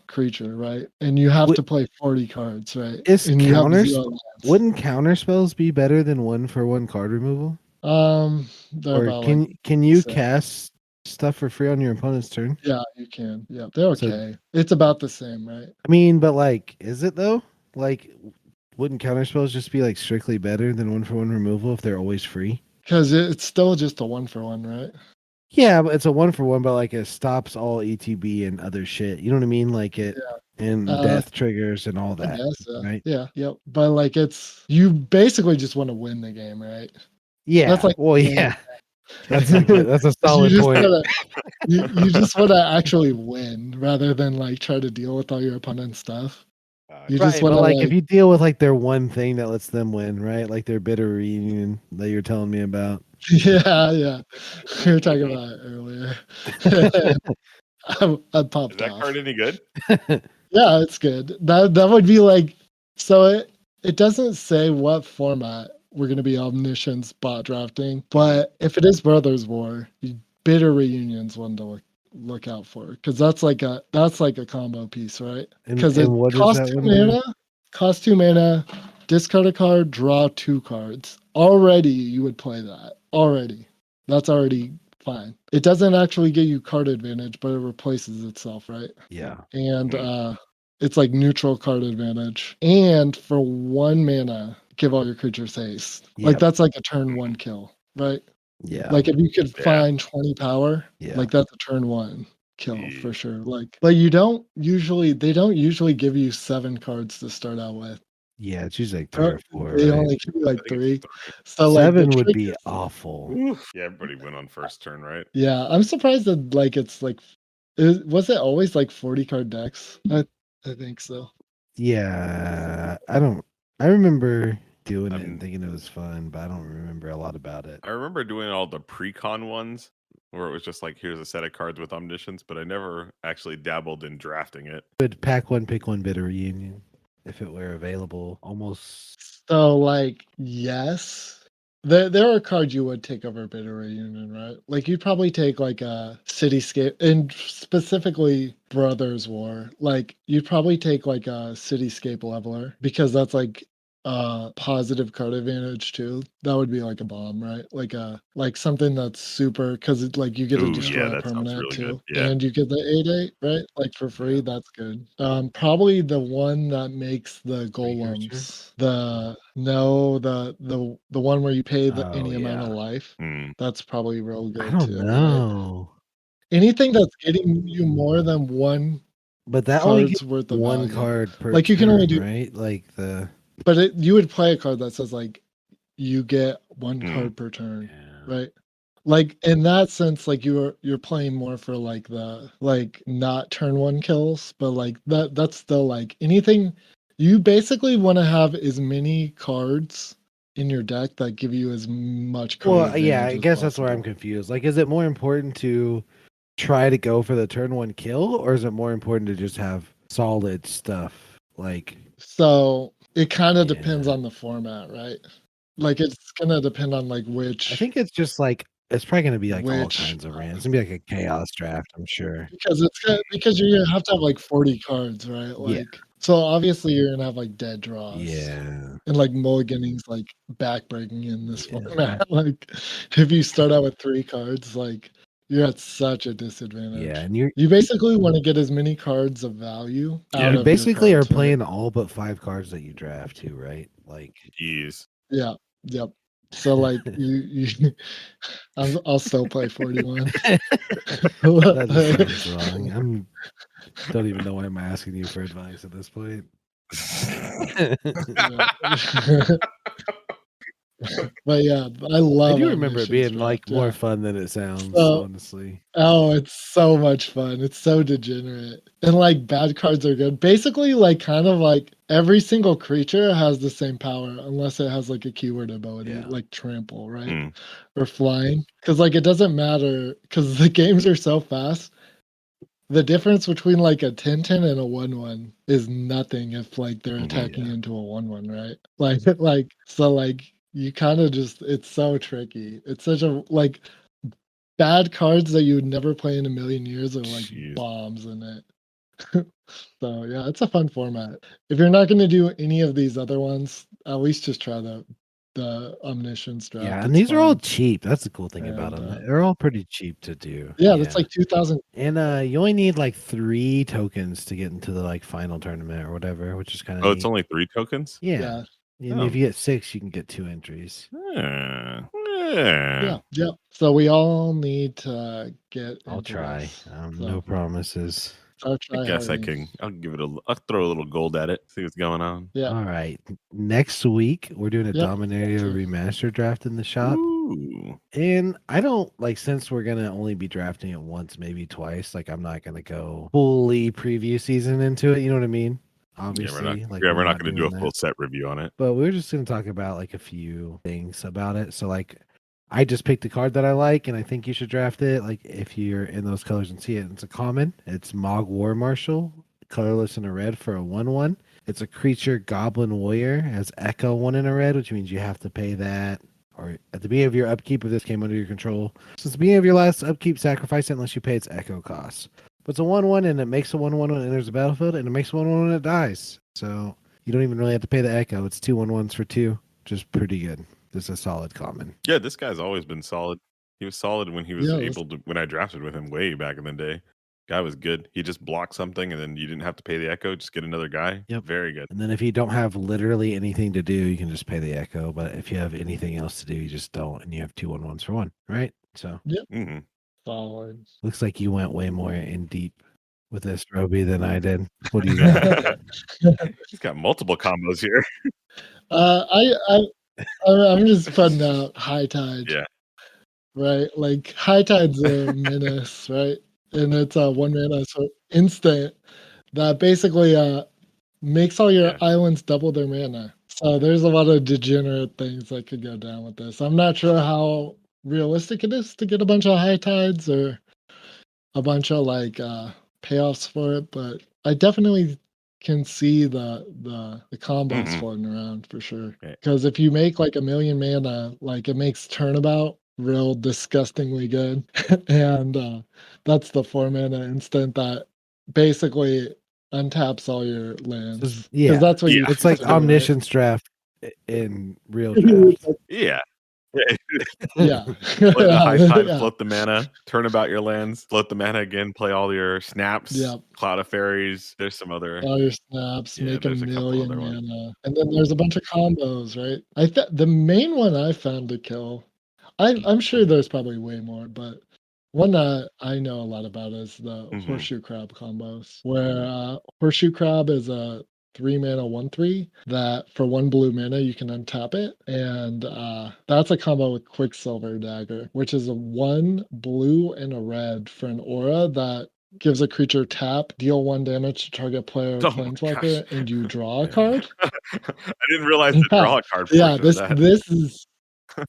Speaker 2: creature, right? And you have to play 40 cards, right?
Speaker 3: Is
Speaker 2: And you have
Speaker 3: counters
Speaker 2: 0 lands.
Speaker 3: wouldn't counter spells be better than 1-for-1 card removal?
Speaker 2: They're
Speaker 3: Or
Speaker 2: about like
Speaker 3: can you
Speaker 2: six.
Speaker 3: cast stuff for free on your opponent's turn?
Speaker 2: Yeah, you can. Yeah, they're
Speaker 3: So
Speaker 2: okay. It's about the same, right?
Speaker 3: I mean, but like, is it though? Like, wouldn't counter spells just be like strictly better than 1-for-1 removal if they're always free?
Speaker 2: Because it's still just a 1-for-1, right?
Speaker 3: Yeah, but it's a 1-for-1, but like it stops all ETB and other shit. You know what I mean? Like it
Speaker 2: Yeah.
Speaker 3: and death triggers and all
Speaker 2: I
Speaker 3: that,
Speaker 2: guess.
Speaker 3: right?
Speaker 2: Yeah. Yep. But like, it's you basically just want to win the game, right? That's
Speaker 3: Yeah.
Speaker 2: like
Speaker 3: Well,
Speaker 2: the main
Speaker 3: yeah. That's a that's a
Speaker 2: 'cause you
Speaker 3: solid
Speaker 2: just
Speaker 3: point.
Speaker 2: gotta you just want to actually win rather than like try to deal with all your opponent's stuff. You just
Speaker 3: Right,
Speaker 2: want
Speaker 3: but
Speaker 2: to
Speaker 3: like if
Speaker 2: like
Speaker 3: you deal with like their one thing that lets them win, right? Like their bitter reunion that you're telling me about.
Speaker 2: yeah. We were talking about it earlier. I
Speaker 1: Is
Speaker 2: popped
Speaker 1: that
Speaker 2: off.
Speaker 1: card any good?
Speaker 2: Yeah, it's good. That would be like so it doesn't say what format we're gonna be omniscience bot drafting, but if it is Brothers War, bitter reunions one to look out for because that's like a combo piece, right? Because
Speaker 3: And
Speaker 2: it
Speaker 3: what does
Speaker 2: costs
Speaker 3: that
Speaker 2: two
Speaker 3: one do?
Speaker 2: mana, cost 2 mana, discard a card, draw 2 cards. Already you would play that. Already. That's already fine. It doesn't actually give you card advantage, but it replaces itself, right?
Speaker 3: Yeah.
Speaker 2: And
Speaker 1: Hmm.
Speaker 2: it's like neutral card advantage. And for 1 mana, give all your creatures haste. Like
Speaker 3: Yep.
Speaker 2: that's like a turn 1 kill, right?
Speaker 3: Yeah.
Speaker 2: Like if you could
Speaker 1: Yeah.
Speaker 2: find 20 power,
Speaker 3: Yeah.
Speaker 2: like that's a turn 1 kill for
Speaker 1: Yeah.
Speaker 2: sure. Like, but they don't usually give you 7 cards to start out with.
Speaker 3: Yeah, it's usually like 3 or 4,
Speaker 2: They
Speaker 3: right?
Speaker 2: only give you
Speaker 1: I
Speaker 2: like
Speaker 1: think it's
Speaker 2: 3.
Speaker 1: 3.
Speaker 2: So like the
Speaker 3: 7 would
Speaker 2: trick
Speaker 3: be
Speaker 2: is,
Speaker 3: awful.
Speaker 1: Oof. Yeah, everybody went on first turn, right?
Speaker 2: yeah, I'm surprised that like it's like was it always like 40 card decks? I think so.
Speaker 3: Yeah, I remember doing it and
Speaker 1: I'm,
Speaker 3: thinking it was fun, but I don't remember a lot about it.
Speaker 1: I remember doing all the pre-con ones where it was just like, here's a set of cards with omniscience, but I never actually dabbled in drafting it.
Speaker 3: Would pack one, pick one bitter reunion if it were available. Almost.
Speaker 2: So like yes. There are cards you would take over Bitter Reunion, right? Like you'd probably take like a Cityscape and specifically Brothers War. Like you'd probably take like a Cityscape Leveler because that's like positive card advantage too, that would be like a bomb, right? Like something that's super, because it's like you get to
Speaker 1: Ooh, yeah,
Speaker 2: destroy a
Speaker 1: that sounds
Speaker 2: permanent
Speaker 1: really good.
Speaker 2: too,
Speaker 1: Yeah.
Speaker 2: and you get the 8/8, right? Like for free,
Speaker 3: Yeah.
Speaker 2: that's good. Probably the one that makes the
Speaker 3: Precursor?
Speaker 2: golems. The one where you pay any amount of
Speaker 3: yeah.
Speaker 2: life.
Speaker 1: Hmm.
Speaker 2: That's probably real
Speaker 3: I
Speaker 2: good
Speaker 3: don't
Speaker 2: too, right?
Speaker 3: know.
Speaker 2: Anything that's getting you more than one
Speaker 3: But that only
Speaker 2: card's
Speaker 3: gets
Speaker 2: worth of
Speaker 3: one
Speaker 2: value.
Speaker 3: card per
Speaker 2: Like you can only
Speaker 3: turn,
Speaker 2: do,
Speaker 3: right? Like the
Speaker 2: but you would play a card that says like you get one
Speaker 1: Hmm.
Speaker 2: card per turn,
Speaker 3: yeah.
Speaker 2: right? Like in that sense, like you're playing more for like the like not turn one kills, but like that's still like anything you basically want to have as many cards in your deck that give you as much card
Speaker 3: Well, yeah,
Speaker 2: advantage
Speaker 3: I
Speaker 2: as
Speaker 3: guess that's where I'm
Speaker 2: possible.
Speaker 3: confused. Like, is it more important to try to go for the turn one kill, or is it more important to just have solid stuff? Like,
Speaker 2: So it kind of depends
Speaker 3: yeah.
Speaker 2: on the format, right? Like it's gonna depend on like
Speaker 3: I think it's just like it's probably gonna be like all
Speaker 2: which
Speaker 3: kinds of random. It's gonna be like a chaos draft, I'm sure.
Speaker 2: because you're gonna have to have like 40 cards, right?
Speaker 3: Yeah.
Speaker 2: Like so obviously you're gonna have like dead draws
Speaker 3: Yeah.
Speaker 2: and like mulliganing's like backbreaking in this
Speaker 3: Yeah.
Speaker 2: format. Like if you start out with 3 cards, like you're at such a
Speaker 3: Yeah.
Speaker 2: disadvantage.
Speaker 3: And you're
Speaker 2: You basically want to get as many cards of value out
Speaker 3: you
Speaker 2: of your
Speaker 3: basically are
Speaker 2: cards, right?
Speaker 3: playing all but 5 cards that you draft too, right? Like
Speaker 1: Jeez.
Speaker 2: Yeah. Yep. So like you I'll still play 41.
Speaker 3: that just sounds wrong. I'm don't even know why I'm asking you for advice at this point.
Speaker 2: Yeah. But yeah, I
Speaker 3: I
Speaker 2: love
Speaker 3: do remember it
Speaker 2: Omniscience
Speaker 3: being like
Speaker 2: Draft.
Speaker 3: more
Speaker 2: Yeah.
Speaker 3: fun than it sounds,
Speaker 2: So
Speaker 3: honestly.
Speaker 2: oh, it's so much fun. It's so degenerate. And like bad cards are good. Basically, like kind of like every single creature has the same power unless it has like a keyword ability,
Speaker 3: Yeah.
Speaker 2: like trample, right?
Speaker 1: Hmm.
Speaker 2: Or flying. Because like it doesn't matter because the games are so fast. The difference between like a 10/10 and a 1/1 is nothing if like they're
Speaker 1: Mhm.
Speaker 2: attacking
Speaker 3: Yeah.
Speaker 2: into a 1/1, right? Like so like you kind of just it's so tricky. It's such a like bad cards that you would never play in a million years are like
Speaker 1: Jeez.
Speaker 2: bombs in it. So yeah, it's a fun format. If you're not gonna do any of these other ones, at least just try the Omniscience
Speaker 3: Yeah,
Speaker 2: Draft.
Speaker 3: and
Speaker 2: It's
Speaker 3: these are all
Speaker 2: fun.
Speaker 3: cheap. That's the cool thing about
Speaker 2: And
Speaker 3: them. They're all pretty cheap to do.
Speaker 2: yeah, that's like 2,000.
Speaker 3: And you only need like 3 tokens to get into the like final tournament or whatever, which is kind of
Speaker 1: Oh, it's
Speaker 3: neat.
Speaker 1: only 3 tokens?
Speaker 3: Yeah.
Speaker 2: Yeah.
Speaker 3: And
Speaker 1: Oh.
Speaker 3: if you get 6, you can get 2 entries.
Speaker 1: Yeah.
Speaker 2: Yeah. Yeah. So we all need to get
Speaker 3: I'll
Speaker 2: into
Speaker 3: try.
Speaker 2: this.
Speaker 3: No
Speaker 2: So
Speaker 3: promises.
Speaker 2: I'll
Speaker 1: I
Speaker 2: try
Speaker 1: guess
Speaker 2: harding.
Speaker 1: I'll give it I'll throw a little gold at it, see what's going on.
Speaker 2: Yeah.
Speaker 3: All right. Next week, we're doing a
Speaker 2: Yep.
Speaker 3: Dominaria Remastered draft in the shop.
Speaker 1: Ooh.
Speaker 3: And I don't like since we're gonna only be drafting it once, maybe twice. Like I'm not gonna go fully preview season into it. You know what I mean? Obviously,
Speaker 1: We're not gonna do
Speaker 3: doing
Speaker 1: a full
Speaker 3: that.
Speaker 1: set review on it.
Speaker 3: But we're just gonna talk about like a few things about it. So like, I just picked a card that I like, and I think you should draft it. Like if you're in those colors and see it, it's a common. It's Mog War Marshal, colorless in a red for a 1/1. It's a creature Goblin Warrior, has Echo 1 in a red, which means you have to pay that. Or at the beginning of your upkeep, if this came under your control, since the beginning of your last upkeep, sacrifice it unless you pay its Echo cost. But it's a 1/1 and it makes a 1/1 when it enters the battlefield, and it makes a 1/1 when it dies. So you don't even really have to pay the Echo. It's 2 1/1s for 2, which is pretty good. This is a solid common.
Speaker 1: Yeah, this guy's always been solid. He was solid when he was
Speaker 2: Yeah.
Speaker 1: able to when I drafted with him way back in the day. Guy was good. He just blocked something and then you didn't have to pay the echo, just get another guy.
Speaker 3: Yep.
Speaker 1: Very good.
Speaker 3: And then if you don't have literally anything to do, you can just pay the Echo. But if you have anything else to do, you just don't, and you have 2 1/1s for 1, right? So
Speaker 1: Hmm.
Speaker 2: Solid.
Speaker 3: looks like you went way more in deep with this, Roby, than I did. What do you got?
Speaker 1: He's got multiple combos here.
Speaker 2: I'm just putting out High Tide.
Speaker 1: Yeah.
Speaker 2: Right? Like High Tide's a menace, right? And it's a 1 mana so instant that basically makes all your
Speaker 1: Yeah.
Speaker 2: islands double their mana. So there's a lot of degenerate things that could go down with this. I'm not sure how realistic it is to get a bunch of High Tides or a bunch of like payoffs for it, but I definitely can see the combos
Speaker 1: Mhm.
Speaker 2: floating around for sure.
Speaker 1: Okay.
Speaker 2: Because if you make like 1,000,000 mana, like it makes turnabout real disgustingly good, and that's the 4 mana instant that basically untaps all your lands.
Speaker 3: Yeah.
Speaker 2: Because that's what you
Speaker 3: It's
Speaker 2: have
Speaker 3: like
Speaker 2: to do, right?
Speaker 3: Omniscience Draft in real draft.
Speaker 1: Yeah.
Speaker 2: Yeah.
Speaker 1: Play the high tide,
Speaker 2: Yeah.
Speaker 1: float the mana, turn about your lands, float the mana again, play all your snaps,
Speaker 2: Yep.
Speaker 1: Cloud of Fairies. There's some other.
Speaker 2: All your snaps,
Speaker 1: Yeah,
Speaker 2: make a
Speaker 1: there's a couple
Speaker 2: million
Speaker 1: other ones.
Speaker 2: mana. And then there's a bunch of combos, right? The main one I found to kill, I'm sure there's probably way more, but one that I know a lot about is the
Speaker 1: Mhm.
Speaker 2: Horseshoe Crab combos, where Horseshoe Crab is a 3 mana 1/3 that for 1 blue mana you can untap it, and that's a combo with Quicksilver Dagger, which is a 1 blue and a red for an aura that gives a creature tap, deal 1 damage to target player or
Speaker 1: Oh my gosh.
Speaker 2: planeswalker, and you draw a
Speaker 3: Yeah.
Speaker 2: card.
Speaker 1: I didn't realize the
Speaker 2: Yeah,
Speaker 1: draw a card
Speaker 2: yeah,
Speaker 1: portion of that.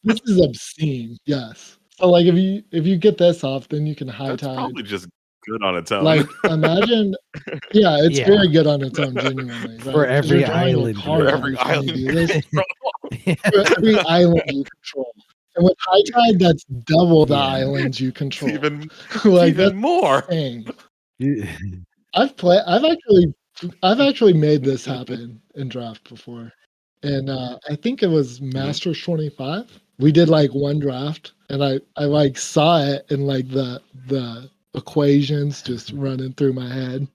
Speaker 2: this is obscene. Yes. So like if you get this off, then you can high
Speaker 1: That's
Speaker 2: tide.
Speaker 1: probably just good on its own.
Speaker 2: Like imagine, yeah, it's
Speaker 3: Yeah.
Speaker 2: very good on its own, genuinely. Right?
Speaker 3: For
Speaker 2: 'Cause
Speaker 3: every
Speaker 2: you're drawing a
Speaker 3: island you
Speaker 2: card
Speaker 1: For
Speaker 3: have.
Speaker 1: every
Speaker 2: every time
Speaker 1: island
Speaker 2: you
Speaker 1: you
Speaker 2: do this.
Speaker 3: Yeah.
Speaker 2: For every island you control. And with high tide, that's double the
Speaker 3: Yeah.
Speaker 2: islands you
Speaker 1: It's
Speaker 2: control.
Speaker 1: even
Speaker 2: Like
Speaker 1: even
Speaker 2: that's
Speaker 1: more.
Speaker 2: insane.
Speaker 3: You-
Speaker 2: I've actually made this happen in draft before. And I think it was Masters 25. We did like one draft and I like saw it and like the equations just running through my head.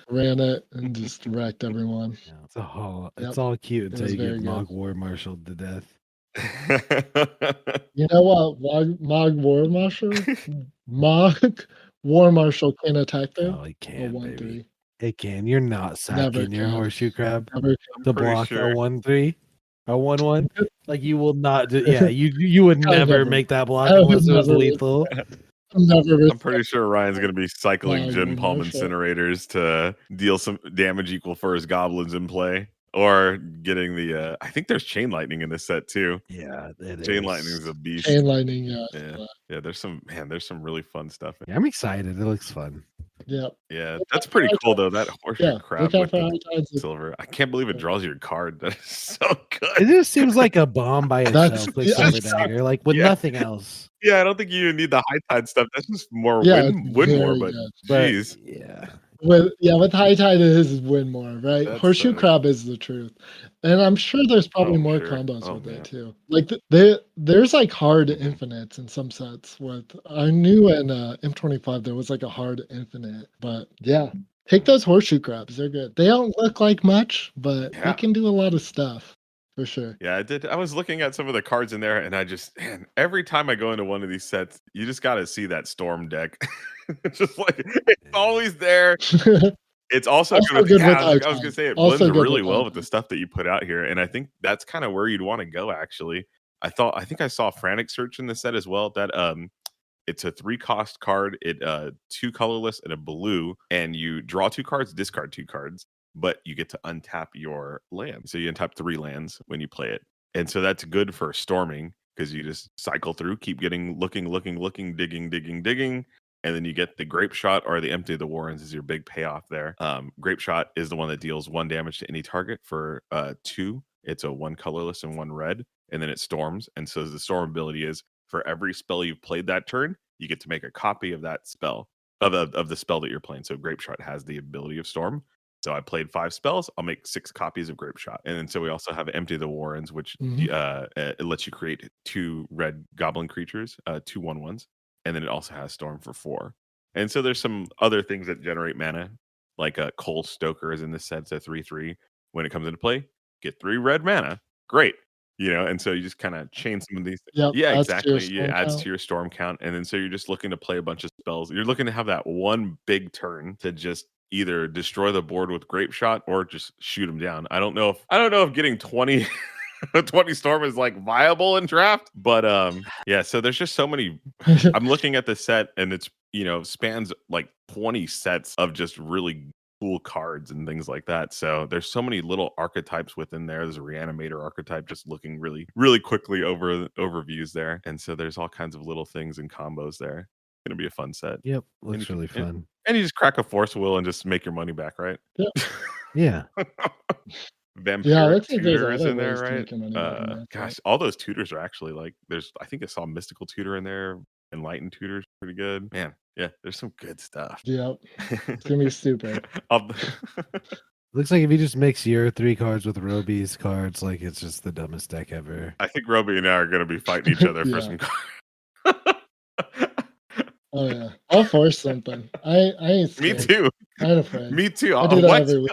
Speaker 2: Ran it and just wrecked everyone.
Speaker 3: Yeah, it's
Speaker 2: Yep.
Speaker 3: all cute
Speaker 2: It
Speaker 3: until
Speaker 2: was
Speaker 3: you
Speaker 2: very
Speaker 3: get
Speaker 2: good.
Speaker 3: Mog War Marshaled to death.
Speaker 2: You know what? Mog War Marshal? Mog War Marshal can attack there.
Speaker 3: Oh, it
Speaker 2: A
Speaker 3: can,
Speaker 2: 1/3.
Speaker 3: baby. It can. You're not
Speaker 2: Never
Speaker 3: sacking your
Speaker 2: can.
Speaker 3: Horseshoe Crab
Speaker 2: Never
Speaker 3: to
Speaker 1: pretty
Speaker 3: block
Speaker 1: sure.
Speaker 3: a 1/3, a 1/1. Like you will not do. Yeah, you would
Speaker 2: I
Speaker 3: never
Speaker 2: never.
Speaker 3: make that block
Speaker 2: I would
Speaker 3: unless it was
Speaker 2: never.
Speaker 3: lethal.
Speaker 2: Never.
Speaker 1: I'm pretty sure Ryan's gonna be cycling
Speaker 2: Mog
Speaker 1: Gin
Speaker 2: War
Speaker 1: Palm
Speaker 2: Marshal.
Speaker 1: Incinerators to deal some damage equal for his goblins in play. Or getting the I think there's Chain Lightning in this set too.
Speaker 3: Yeah, it
Speaker 1: Chain
Speaker 3: is.
Speaker 1: Lightning is a beast.
Speaker 2: Chain Lightning, yeah.
Speaker 1: Yeah, there's some really fun stuff.
Speaker 3: Yeah, I'm excited. It looks fun.
Speaker 2: Yep.
Speaker 1: Yeah,
Speaker 2: Look
Speaker 1: that's
Speaker 2: out for
Speaker 1: pretty
Speaker 2: high
Speaker 1: cool though.
Speaker 2: tides.
Speaker 1: That Horseshoe
Speaker 2: Yeah,
Speaker 1: Crab
Speaker 2: look out
Speaker 1: with
Speaker 2: for
Speaker 1: the
Speaker 2: high tides.
Speaker 1: silver. I can't believe it draws your card. That is so
Speaker 3: It
Speaker 1: good.
Speaker 3: just seems like a bomb by
Speaker 2: That's
Speaker 3: itself, Quicksilver Dagger, like with
Speaker 1: Yeah.
Speaker 3: nothing else.
Speaker 1: Yeah, I don't think you even need the high tide stuff. That's just more
Speaker 2: Yeah, it's
Speaker 1: win more,
Speaker 2: very
Speaker 1: but
Speaker 2: good.
Speaker 3: But
Speaker 1: jeez.
Speaker 3: yeah,
Speaker 2: With high tide it is win more, right?
Speaker 1: That's
Speaker 2: Horseshoe Crab is the truth. And I'm sure there's probably
Speaker 1: Oh,
Speaker 2: more
Speaker 1: sure.
Speaker 2: combos
Speaker 1: Oh,
Speaker 2: with
Speaker 1: man.
Speaker 2: it too. Like there's like hard infinites in some sets with I knew in M25 there was like a hard infinite. But yeah. Take those horseshoe crabs. They're good. They don't look like much, but they
Speaker 1: Yeah.
Speaker 2: can do a lot of stuff. For sure.
Speaker 1: Yeah, I did. I was looking at some of the cards in there, and I just, man, every time I go into one of these sets, you just got to see that storm deck. It's just like it's always there. It's also,
Speaker 2: Also
Speaker 1: good with,
Speaker 2: good
Speaker 1: yeah,
Speaker 2: with
Speaker 1: I
Speaker 2: high
Speaker 1: was gonna
Speaker 2: tide.
Speaker 1: say it
Speaker 2: Also
Speaker 1: blends
Speaker 2: good
Speaker 1: really
Speaker 2: with
Speaker 1: well
Speaker 2: high
Speaker 1: with the
Speaker 2: tide.
Speaker 1: stuff that you put out here, and I think that's kind of where you'd want to go. Actually, I think I saw Frantic Search in the set as well. That it's a 3 cost card. It 2 colorless and a blue, and you draw 2 cards, discard 2 cards, but you get to untap your land. So you untap 3 lands when you play it, and so that's good for storming because you just cycle through, keep getting looking, digging, and then you get the Grape Shot or the Empty of the Warrens is your big payoff there. Grape Shot is the one that deals 1 damage to any target for 2. It's a 1 colorless and 1 red, and then it storms. And so the storm ability is for every spell you've played that turn, you get to make a copy of that spell of the spell that you're playing. So Grape Shot has the ability of storm. So I played 5 spells. I'll make 6 copies of Grape Shot, and then so we also have Empty the Warrens, which it lets you create 2 red goblin creatures, 2 1/1s, and then it also has storm for 4. And so there's some other things that generate mana, like Coal Stoker is in this set. It's a 3/3. When it comes into play, get 3 red mana. Great. And so you just kind of chain some of these.
Speaker 2: Yep.
Speaker 1: Yeah,
Speaker 2: Adds to your
Speaker 1: exactly. Yeah,
Speaker 2: storm
Speaker 1: adds
Speaker 2: count.
Speaker 1: to your storm count. And then so you're just looking to play a bunch of spells. You're looking to have that one big turn to just either destroy the board with Grape Shot or just shoot them down. I don't know if getting 20 20 storm is like viable in draft, but yeah, so there's just so many. I'm looking at the set and it's spans like 20 sets of just really cool cards and things like that. So there's so many little archetypes within there. There's a Reanimator archetype just looking really, really quickly over overviews there. And so there's all kinds of little things and combos there. It's gonna be a fun set.
Speaker 3: Yep, looks really
Speaker 1: And,
Speaker 3: fun.
Speaker 1: and you just crack a Force Will and just make your money back, right?
Speaker 2: Yep.
Speaker 3: Yeah.
Speaker 1: Vampiric
Speaker 2: looks like there's
Speaker 1: Tutor is
Speaker 2: other
Speaker 1: in there,
Speaker 2: ways to
Speaker 1: right?
Speaker 2: make your money back in that
Speaker 1: Gosh,
Speaker 2: set.
Speaker 1: all those tutors are actually like I think I saw Mystical Tutor in there. Enlightened Tutor's pretty good. Man, yeah, there's some good stuff.
Speaker 2: Yep. It's gonna be stupid.
Speaker 1: I'll,
Speaker 3: Looks like if you just mix your 3 cards with Robi's cards, like it's just the dumbest deck ever.
Speaker 1: I think Robi and I are going to be fighting each other for
Speaker 2: Yeah.
Speaker 1: some cards.
Speaker 2: Oh yeah, I'll force something. I ain't
Speaker 1: Me
Speaker 2: scared.
Speaker 1: too.
Speaker 2: I ain't afraid.
Speaker 1: Me too.
Speaker 2: I do that
Speaker 1: What?
Speaker 2: every week.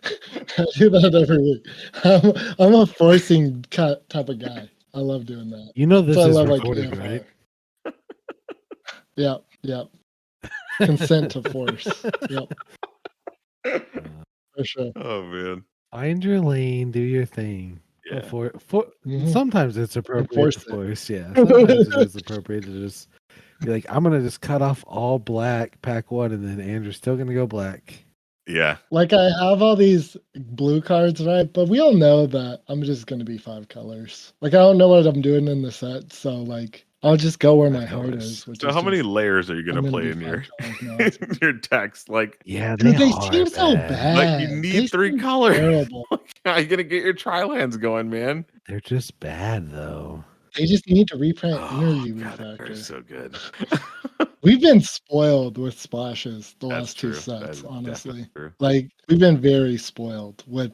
Speaker 2: I do that every week. I'm a forcing type of guy. I love doing that.
Speaker 3: You know this
Speaker 2: So I
Speaker 3: is
Speaker 2: love like
Speaker 3: recorded,
Speaker 2: AFR.
Speaker 3: right?
Speaker 2: Yep. Consent to force. Yep, for sure.
Speaker 1: Oh man.
Speaker 3: Find your lane, do your thing.
Speaker 1: Yeah.
Speaker 2: Mhm.
Speaker 3: Sometimes it's appropriate
Speaker 2: Enforce
Speaker 3: to
Speaker 2: it.
Speaker 3: force, yeah. Sometimes it is appropriate to just be like, I'm gonna just cut off all black, pack 1, and then Andrew's still gonna go black.
Speaker 1: Yeah.
Speaker 2: Like I have all these blue cards, right? But we all know that I'm just gonna be 5 colors. Like I don't know what I'm doing in the set, so like I'll just go where
Speaker 3: 5
Speaker 2: my heart
Speaker 3: colors.
Speaker 2: is. Which
Speaker 1: So
Speaker 2: is
Speaker 1: how many
Speaker 2: just,
Speaker 1: layers are you
Speaker 2: I'm
Speaker 1: gonna
Speaker 2: gonna
Speaker 1: play
Speaker 2: be
Speaker 1: in your
Speaker 2: 5 colors now.
Speaker 1: your text? Like,
Speaker 3: Yeah,
Speaker 2: Dude, they
Speaker 3: are
Speaker 2: seem so
Speaker 3: bad.
Speaker 1: like you
Speaker 2: bad.
Speaker 1: need
Speaker 2: They
Speaker 1: 3
Speaker 2: seem
Speaker 1: colors.
Speaker 2: terrible.
Speaker 1: How are you gonna get your tri-lands going, man?
Speaker 3: They're just bad though.
Speaker 2: They just need to reprint
Speaker 1: Oh,
Speaker 2: Energy
Speaker 1: God, they're
Speaker 2: Refractor.
Speaker 1: so good.
Speaker 2: We've been spoiled with splashes the
Speaker 1: That's
Speaker 2: last 2
Speaker 1: true. That
Speaker 2: sets,
Speaker 1: is
Speaker 2: honestly.
Speaker 1: definitely true.
Speaker 2: Like we've been very spoiled with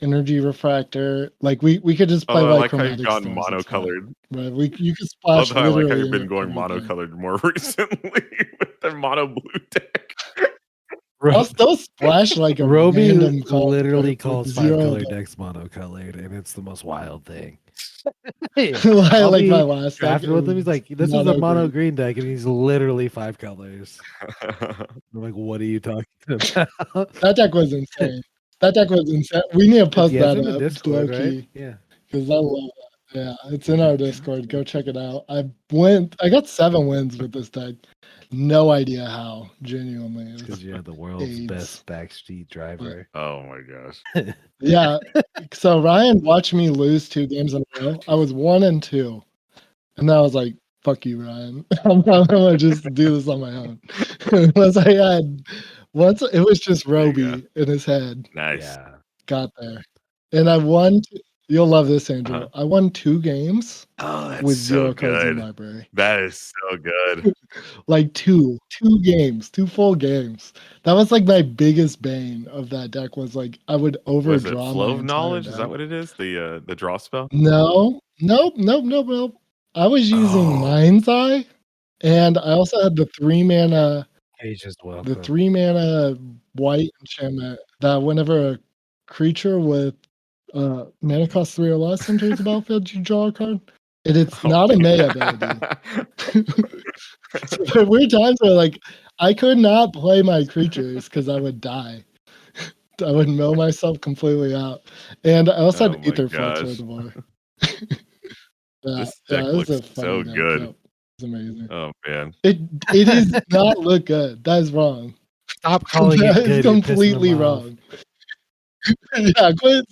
Speaker 2: Energy Refractor. Like we could just play
Speaker 1: Although I
Speaker 2: like
Speaker 1: like how you've
Speaker 2: chromatic
Speaker 1: gone
Speaker 2: storms. It's fine.
Speaker 1: monocolored.
Speaker 2: Right. You can
Speaker 1: Love
Speaker 2: splash
Speaker 1: how I like how
Speaker 2: literally
Speaker 1: you've been going
Speaker 2: anything.
Speaker 1: monocolored more recently with the mono blue deck.
Speaker 2: I'll still splash like a
Speaker 3: Robi
Speaker 2: random card
Speaker 3: literally
Speaker 2: with
Speaker 3: calls
Speaker 2: 0
Speaker 3: 5-color
Speaker 2: damage.
Speaker 3: decks monocolored, and it's the most wild thing.
Speaker 2: Like my last deck,
Speaker 3: drafted with him. He's like, "This is a mono green deck," and he's literally 5 colors. I'm like, "What are you talking about?"
Speaker 2: That deck was insane. We need to post
Speaker 3: Yeah, it's
Speaker 2: that
Speaker 3: in the
Speaker 2: up.
Speaker 3: Discord,
Speaker 2: Low
Speaker 3: right?
Speaker 2: key.
Speaker 3: Yeah.
Speaker 2: Because I love that. Yeah, it's in our Discord. Go check it out. I got 7 wins with this deck. No idea how. Genuinely, it
Speaker 3: Because
Speaker 2: was
Speaker 3: you have the world's
Speaker 2: AIDS.
Speaker 3: best backstreet driver.
Speaker 1: Oh my gosh.
Speaker 2: Yeah. So Ryan watched me lose 2 games in a row. I was 1-2, and then I was like, "Fuck you, Ryan. I'm gonna just do this on my own." Once it was just
Speaker 1: There you go.
Speaker 2: Robi in his head.
Speaker 1: Nice.
Speaker 3: Yeah.
Speaker 2: Got there, and I won. You'll love this, Andrew.
Speaker 1: Uh-huh.
Speaker 2: I won 2 games
Speaker 1: Oh, that's
Speaker 2: with
Speaker 1: so
Speaker 2: 0 cards in
Speaker 1: good.
Speaker 2: library.
Speaker 1: That is so good.
Speaker 2: Like 2 games, 2 full games. That was like my biggest bane of that deck. Was like I would
Speaker 1: Was it
Speaker 2: overdraw
Speaker 1: flow
Speaker 2: my
Speaker 1: of
Speaker 2: entire
Speaker 1: knowledge?
Speaker 2: deck.
Speaker 1: Is that what it is? The draw spell?
Speaker 2: No, nope. I was using
Speaker 1: Oh.
Speaker 2: Mind's Eye, and I also had the 3 mana,
Speaker 3: Cage is
Speaker 2: the
Speaker 3: welcome.
Speaker 2: 3 mana white enchantment that whenever a creature with mana cost 3 or less enters the battlefield, you draw a card. And it's not a May ability. So there were times where like I could not play my creatures because I would die. I would mill myself completely out. And I also
Speaker 1: Oh
Speaker 2: had
Speaker 1: my
Speaker 2: Aether Flux
Speaker 1: gosh.
Speaker 2: Reservoir.
Speaker 1: This deck
Speaker 2: it was
Speaker 1: looks
Speaker 2: a
Speaker 1: so
Speaker 2: funny deck.
Speaker 1: good.
Speaker 2: Yep. It's amazing.
Speaker 1: Oh man.
Speaker 2: It is not look good. That is wrong.
Speaker 3: Stop calling
Speaker 2: That
Speaker 3: it
Speaker 2: is
Speaker 3: good. You're pissing
Speaker 2: completely
Speaker 3: him off.
Speaker 2: wrong. Yeah, quit.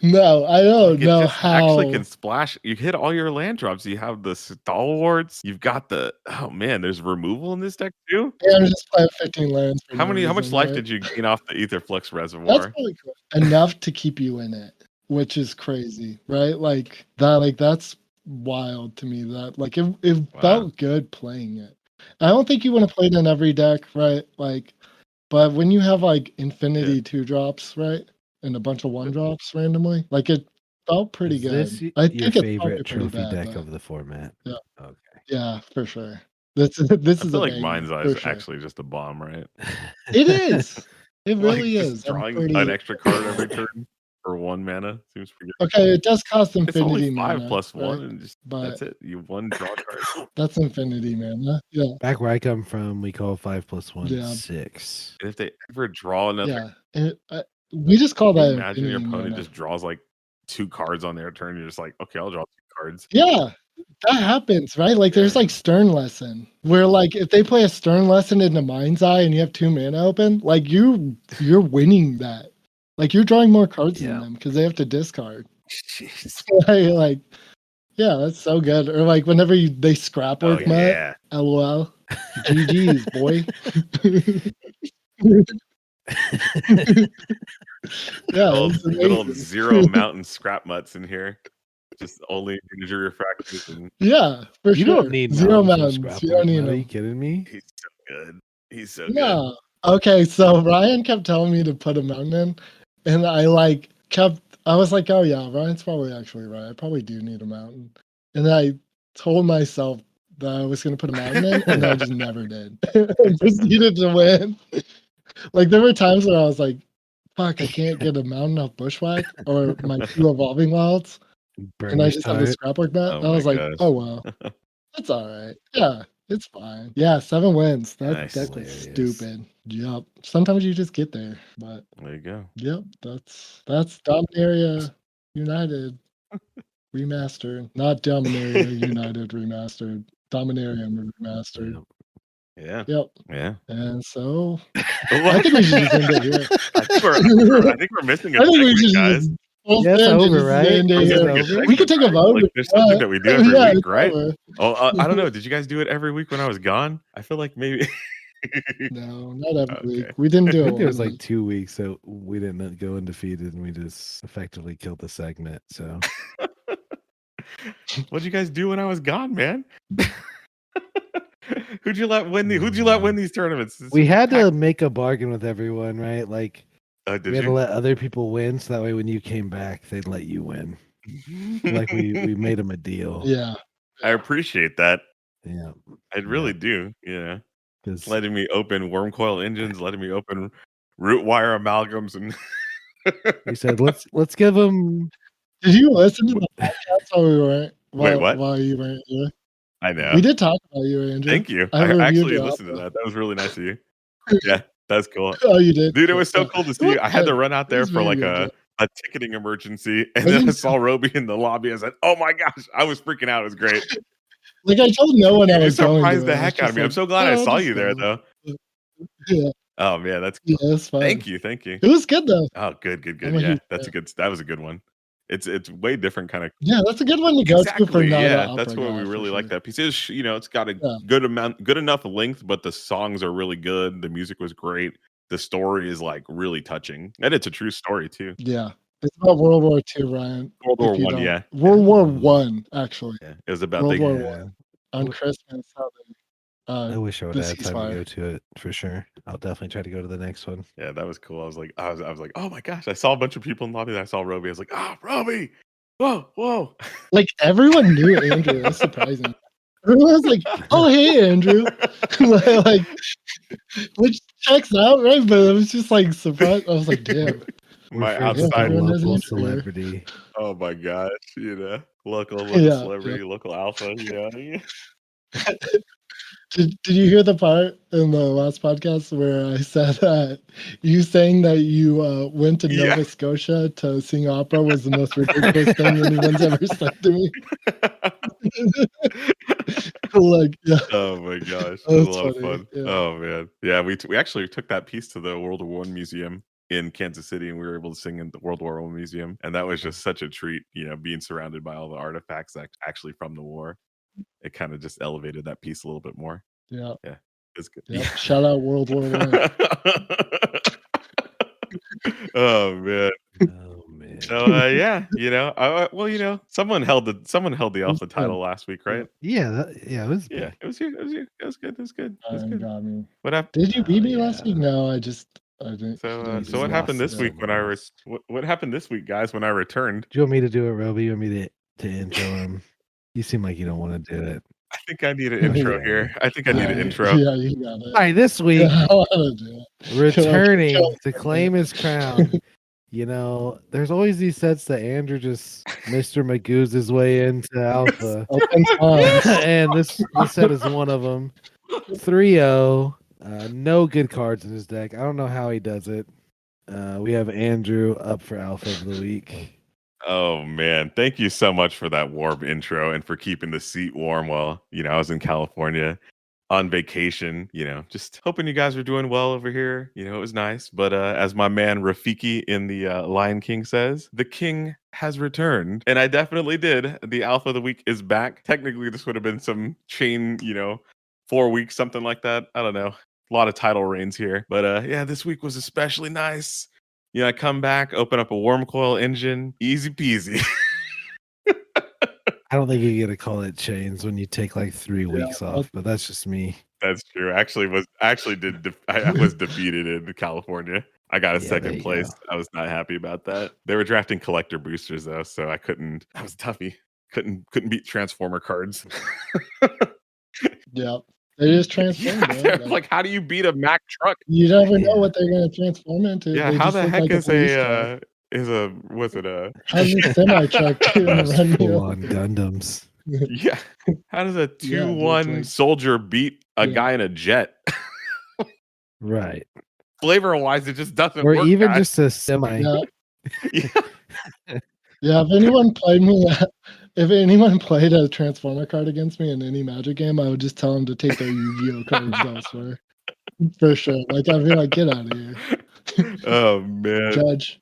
Speaker 2: No, I don't
Speaker 1: Like, it
Speaker 2: know
Speaker 1: just actually
Speaker 2: how.
Speaker 1: can splash. You hit all your land drops. You have the stalwarts. You've got the there's removal in this deck too.
Speaker 2: Yeah, I'm just playing 15 lands for
Speaker 1: How
Speaker 2: no
Speaker 1: much
Speaker 2: reason,
Speaker 1: life
Speaker 2: right?
Speaker 1: did you gain off the Aether Flux
Speaker 2: That's
Speaker 1: Reservoir?
Speaker 2: probably cool. Enough to keep you in it, which is crazy, right? Like that's wild to me. That like it
Speaker 1: Wow.
Speaker 2: felt good playing it. I don't think you want to play it in every deck, right? Like, but when you have like infinity 2-drops, right, and a bunch of 1-drops randomly, like it felt pretty
Speaker 3: Is
Speaker 2: good.
Speaker 3: this
Speaker 2: I
Speaker 3: your
Speaker 2: think it's probably
Speaker 3: favorite
Speaker 2: pretty
Speaker 3: trophy
Speaker 2: bad,
Speaker 3: deck
Speaker 2: but
Speaker 3: of the format?
Speaker 2: yeah,
Speaker 3: Okay.
Speaker 2: yeah, for sure. This
Speaker 1: I
Speaker 2: is
Speaker 1: feel
Speaker 2: a
Speaker 1: like
Speaker 2: banger
Speaker 1: Mind's Eye
Speaker 2: for
Speaker 1: is
Speaker 2: sure.
Speaker 1: actually just a bomb, right?
Speaker 2: It is. It
Speaker 1: Like
Speaker 2: really
Speaker 1: just
Speaker 2: is.
Speaker 1: drawing an extra card every turn for 1 mana seems pretty good.
Speaker 2: Okay, it does cost
Speaker 1: It's only
Speaker 2: infinity
Speaker 1: 5
Speaker 2: mana,
Speaker 1: plus 1
Speaker 2: right?
Speaker 1: and just
Speaker 2: But
Speaker 1: that's it. You one draw card.
Speaker 2: that's infinity mana. Yeah,
Speaker 3: Back where I come from, we call 5 + 1
Speaker 2: Yeah.
Speaker 3: 6.
Speaker 1: And if they ever draw another,
Speaker 2: yeah. And we just call
Speaker 1: can you
Speaker 2: that
Speaker 1: imagine your
Speaker 2: infinity
Speaker 1: opponent
Speaker 2: mana.
Speaker 1: just draws like 2 cards on their turn. You're just like, okay, I'll draw 2 cards.
Speaker 2: Yeah, that happens, right? Like there's
Speaker 1: Yeah.
Speaker 2: like Stern Lesson, where like if they play a Stern Lesson into Mind's Eye and you have 2 mana open, like you're winning that. Like you're drawing more cards than
Speaker 3: Yeah.
Speaker 2: them because they have to discard.
Speaker 1: Jeez.
Speaker 2: Like, yeah, that's so good. Or like whenever they scrap
Speaker 1: Oh
Speaker 2: work Mutt,
Speaker 1: yeah.
Speaker 2: LOL. GG's, boy. Yeah,
Speaker 1: Good old
Speaker 2: amazing.
Speaker 1: 0 mountain scrap mutts in here. Just only energy refractors and
Speaker 2: Yeah, for
Speaker 3: You
Speaker 2: sure.
Speaker 3: don't need
Speaker 2: 0
Speaker 3: mountains for
Speaker 2: mountains.
Speaker 3: scrap
Speaker 2: You
Speaker 3: work,
Speaker 2: don't need
Speaker 3: man. Are you
Speaker 2: them.
Speaker 3: kidding me?
Speaker 1: he's so good. He's so good.
Speaker 2: No, Okay, so Ryan kept telling me to put a mountain in, and I was like, oh yeah, Ryan's probably actually right. I probably do need a mountain. And then I told myself that I was gonna put a mountain in, and I just never did. I proceeded to win. Like there were times where I was like, fuck, I can't get a mountain off Bushwhack or my 2 evolving wilds, and I just have the
Speaker 3: Burnish
Speaker 2: scrapbook bet.
Speaker 1: Oh
Speaker 2: I
Speaker 1: my
Speaker 2: was like,
Speaker 1: gosh.
Speaker 2: oh well, that's all right. Yeah, it's fine. Yeah, 7 wins. That
Speaker 1: Nice.
Speaker 2: deck was
Speaker 3: Hilarious.
Speaker 2: stupid. Yep. Sometimes you just get there, but
Speaker 1: There you go.
Speaker 2: yep, that's Dominaria United Remastered, not Dominaria United Remastered. Dominaria Remastered.
Speaker 3: Yep.
Speaker 1: Yeah.
Speaker 2: Yep.
Speaker 1: Yeah.
Speaker 2: And so
Speaker 1: Well,
Speaker 2: I think we should just end it here.
Speaker 1: I think we're missing a
Speaker 2: I think we
Speaker 1: segment,
Speaker 2: should
Speaker 1: guys.
Speaker 2: just post
Speaker 3: Yeah, it's
Speaker 2: it and
Speaker 3: over,
Speaker 2: just
Speaker 3: right?
Speaker 2: end it
Speaker 3: Is it
Speaker 2: here.
Speaker 3: over?
Speaker 2: We could take a vote.
Speaker 1: Like,
Speaker 2: if
Speaker 1: there's
Speaker 2: you want.
Speaker 1: something that we do every
Speaker 2: Yeah,
Speaker 1: week,
Speaker 2: it's
Speaker 1: right?
Speaker 2: over.
Speaker 1: Oh, I don't know. Did you guys do it every week when I was gone? I feel like maybe.
Speaker 2: No, not every
Speaker 1: Okay.
Speaker 2: week. We didn't
Speaker 3: I
Speaker 2: do
Speaker 3: think
Speaker 2: it.
Speaker 3: there was
Speaker 2: one
Speaker 3: like
Speaker 2: week.
Speaker 3: 2 weeks that we didn't go undefeated and we just effectively killed the segment. So
Speaker 1: What'd you guys do when I was gone, man? Who'd you let win these tournaments?
Speaker 3: we had to make a bargain with everyone, right? Like
Speaker 1: Did
Speaker 3: we had to
Speaker 1: you?
Speaker 3: let other people win so that way when you came back, they'd let you win. Like we made them a deal.
Speaker 2: Yeah.
Speaker 1: I appreciate that.
Speaker 3: Yeah.
Speaker 1: I really do. Yeah.
Speaker 3: Because
Speaker 1: Letting me open worm coil engines, letting me open root wire amalgams, and
Speaker 3: we said let's give them.
Speaker 2: Did you listen to the podcast while we weren't
Speaker 1: Wait, what?
Speaker 2: while you weren't here?
Speaker 1: I know.
Speaker 2: We did talk about you, Andrew.
Speaker 1: Thank you.
Speaker 2: I
Speaker 1: I
Speaker 2: reviewed
Speaker 1: actually
Speaker 2: your
Speaker 1: listened to
Speaker 2: outfit.
Speaker 1: that. That was really nice of you. Yeah, that's cool.
Speaker 2: Oh, you did,
Speaker 1: Dude, it was so
Speaker 2: Yeah.
Speaker 1: cool to
Speaker 2: It
Speaker 1: see
Speaker 2: was
Speaker 1: you. I had to
Speaker 2: good.
Speaker 1: run out
Speaker 2: It
Speaker 1: there
Speaker 2: was
Speaker 1: for
Speaker 2: really
Speaker 1: like
Speaker 2: good.
Speaker 1: a ticketing emergency, and
Speaker 2: I
Speaker 1: then I
Speaker 2: think-
Speaker 1: saw Robi in the lobby. I said, "Oh my gosh!" I was freaking out. It was great.
Speaker 2: Like I told no one I
Speaker 1: You
Speaker 2: was going
Speaker 1: surprised
Speaker 2: to.
Speaker 1: the
Speaker 2: I was
Speaker 1: heck out of
Speaker 2: just
Speaker 1: me. I'm
Speaker 2: like,
Speaker 1: so glad
Speaker 2: "Oh,
Speaker 1: I
Speaker 2: I'll
Speaker 1: saw
Speaker 2: just
Speaker 1: you there,
Speaker 2: go."
Speaker 1: though.
Speaker 2: Yeah,
Speaker 1: Oh man, that's
Speaker 2: yeah,
Speaker 1: cool.
Speaker 2: it's fine.
Speaker 1: Thank you.
Speaker 2: It was good though.
Speaker 1: Oh, good.
Speaker 2: I'm a
Speaker 1: Yeah,
Speaker 2: huge
Speaker 1: that's
Speaker 2: fan.
Speaker 1: that was a good one. It's way different kind of.
Speaker 2: Yeah, that's a good one to go to for
Speaker 1: Exactly.
Speaker 2: not
Speaker 1: Yeah,
Speaker 2: an
Speaker 1: that's
Speaker 2: opera
Speaker 1: why we
Speaker 2: guy, for
Speaker 1: really like
Speaker 2: sure.
Speaker 1: that piece. It's it's got a
Speaker 2: Yeah.
Speaker 1: good enough length, but the songs are really good. The music was great. The story is like really touching, and it's a true story too.
Speaker 2: Yeah. It's about World War II, Ryan.
Speaker 1: World War
Speaker 2: If you
Speaker 1: One,
Speaker 2: don't.
Speaker 1: yeah,
Speaker 2: World War One, actually.
Speaker 1: yeah. It was about
Speaker 2: World
Speaker 1: the
Speaker 2: War
Speaker 3: Yeah.
Speaker 2: One on Christmas. How
Speaker 3: I wish I would
Speaker 2: the
Speaker 3: have had time to
Speaker 2: ceasefire.
Speaker 3: go to it for sure. I'll definitely try to go to the next one.
Speaker 1: yeah, that was cool. I was like, oh my gosh! I saw a bunch of people in the lobby. And I saw Robi. I was like, Robi! Whoa!
Speaker 2: Like everyone knew Andrew. That's surprising. Everyone was like, "Oh, hey, Andrew," like, which checks out, right? But I was just like surprised. I was like, "Damn."
Speaker 1: My
Speaker 3: friends with
Speaker 1: outside.
Speaker 3: a
Speaker 2: everyone knows
Speaker 3: local
Speaker 2: Andrew here.
Speaker 3: celebrity.
Speaker 1: Oh my gosh! Local
Speaker 2: Yeah,
Speaker 1: celebrity, local alpha.
Speaker 2: Did you hear the part in the last podcast where I said that you saying that you went to
Speaker 1: Yeah.
Speaker 2: Nova Scotia to sing opera was the most ridiculous thing anyone's ever said to me? Like, yeah,
Speaker 1: Oh my gosh, it was a
Speaker 2: that's
Speaker 1: lot of
Speaker 2: funny.
Speaker 1: fun.
Speaker 2: Yeah.
Speaker 1: Oh man, yeah, we actually took that piece to the World War One museum in Kansas City, and we were able to sing in the World War One museum, and that was just such a treat. Being surrounded by all the artifacts actually from the war, it kind of just elevated that piece a little bit more.
Speaker 2: Yeah.
Speaker 1: It's good.
Speaker 2: Yep. Shout out World War One.
Speaker 1: Oh man.
Speaker 3: Oh man.
Speaker 1: So yeah, someone held the alpha title last week, right?
Speaker 3: Yeah, it was
Speaker 1: Yeah,
Speaker 3: big.
Speaker 1: it was you. It was good. It was good. It was
Speaker 2: Ryan
Speaker 1: good.
Speaker 2: got me.
Speaker 1: What happened?
Speaker 2: Did you beat me
Speaker 3: yeah.
Speaker 2: last week? No, I didn't.
Speaker 1: So
Speaker 3: just
Speaker 1: what happened
Speaker 3: lost
Speaker 1: this
Speaker 3: it
Speaker 1: week when what happened this week, guys? When I returned,
Speaker 3: Do you want me to do it, Roby? You want me to intro him? You seem like you don't want to do it.
Speaker 1: I think I need an intro
Speaker 3: Yeah.
Speaker 1: here. I think I need an intro.
Speaker 2: Yeah, you got it.
Speaker 3: All right, this week,
Speaker 2: Yeah, I want to do it.
Speaker 3: returning to claim his crown. There's always these sets that Andrew just Mr. Magoo's his way into alpha.
Speaker 2: Open times.
Speaker 3: And this set is one of them. 3-0. No good cards in his deck. I don't know how he does it. We have Andrew up for alpha of the week.
Speaker 1: Oh man, thank you so much for that warm intro and for keeping the seat warm while I was in California on vacation. Just hoping you guys were doing well over here. It was nice. But as my man Rafiki in the Lion King says, the king has returned, and I definitely did. The alpha of the week is back. Technically, this would have been some chain, 4 weeks, something like that. I don't know. A lot of title reigns here, but yeah, this week was especially nice. I come back, open up a worm coil engine, easy peasy.
Speaker 3: I don't think you get to call it chains when you take like 3 weeks off, but that's just me.
Speaker 1: That's true. I was defeated in California. I got a
Speaker 3: Yeah, there
Speaker 1: second
Speaker 3: you
Speaker 1: place.
Speaker 3: go.
Speaker 1: I was not happy about that. They were drafting collector boosters though, so I couldn't. I was toughy. Couldn't beat Transformer cards.
Speaker 2: Yeah. They just transform,
Speaker 1: Yeah,
Speaker 2: bro.
Speaker 1: they're
Speaker 2: Like,
Speaker 1: like, how do you beat a Mack truck?
Speaker 2: you never know
Speaker 3: Yeah.
Speaker 2: what they're gonna transform into.
Speaker 1: Yeah,
Speaker 2: They
Speaker 1: how
Speaker 2: just
Speaker 1: the
Speaker 2: look
Speaker 1: heck
Speaker 2: like a
Speaker 1: is
Speaker 2: police car.
Speaker 1: was it a
Speaker 2: How's a semi truck gonna
Speaker 3: Those
Speaker 2: run you
Speaker 3: full-on
Speaker 2: over?
Speaker 3: Gundams.
Speaker 1: yeah? How does a
Speaker 2: Yeah, dude,
Speaker 1: 2-1
Speaker 2: like,
Speaker 1: soldier beat a
Speaker 2: yeah.
Speaker 1: guy in a jet?
Speaker 3: Right.
Speaker 1: Flavor wise, it just doesn't
Speaker 3: Or
Speaker 1: work.
Speaker 3: even
Speaker 1: Guys.
Speaker 3: just a semi.
Speaker 2: Yeah.
Speaker 1: Yeah.
Speaker 2: Yeah, if anyone played me, if anyone played a Transformer card against me in any Magic game, I would just tell them to take their Yu-Gi-Oh cards elsewhere. For sure. Like, I'd be like, get out of here.
Speaker 1: Oh man.
Speaker 2: Judge.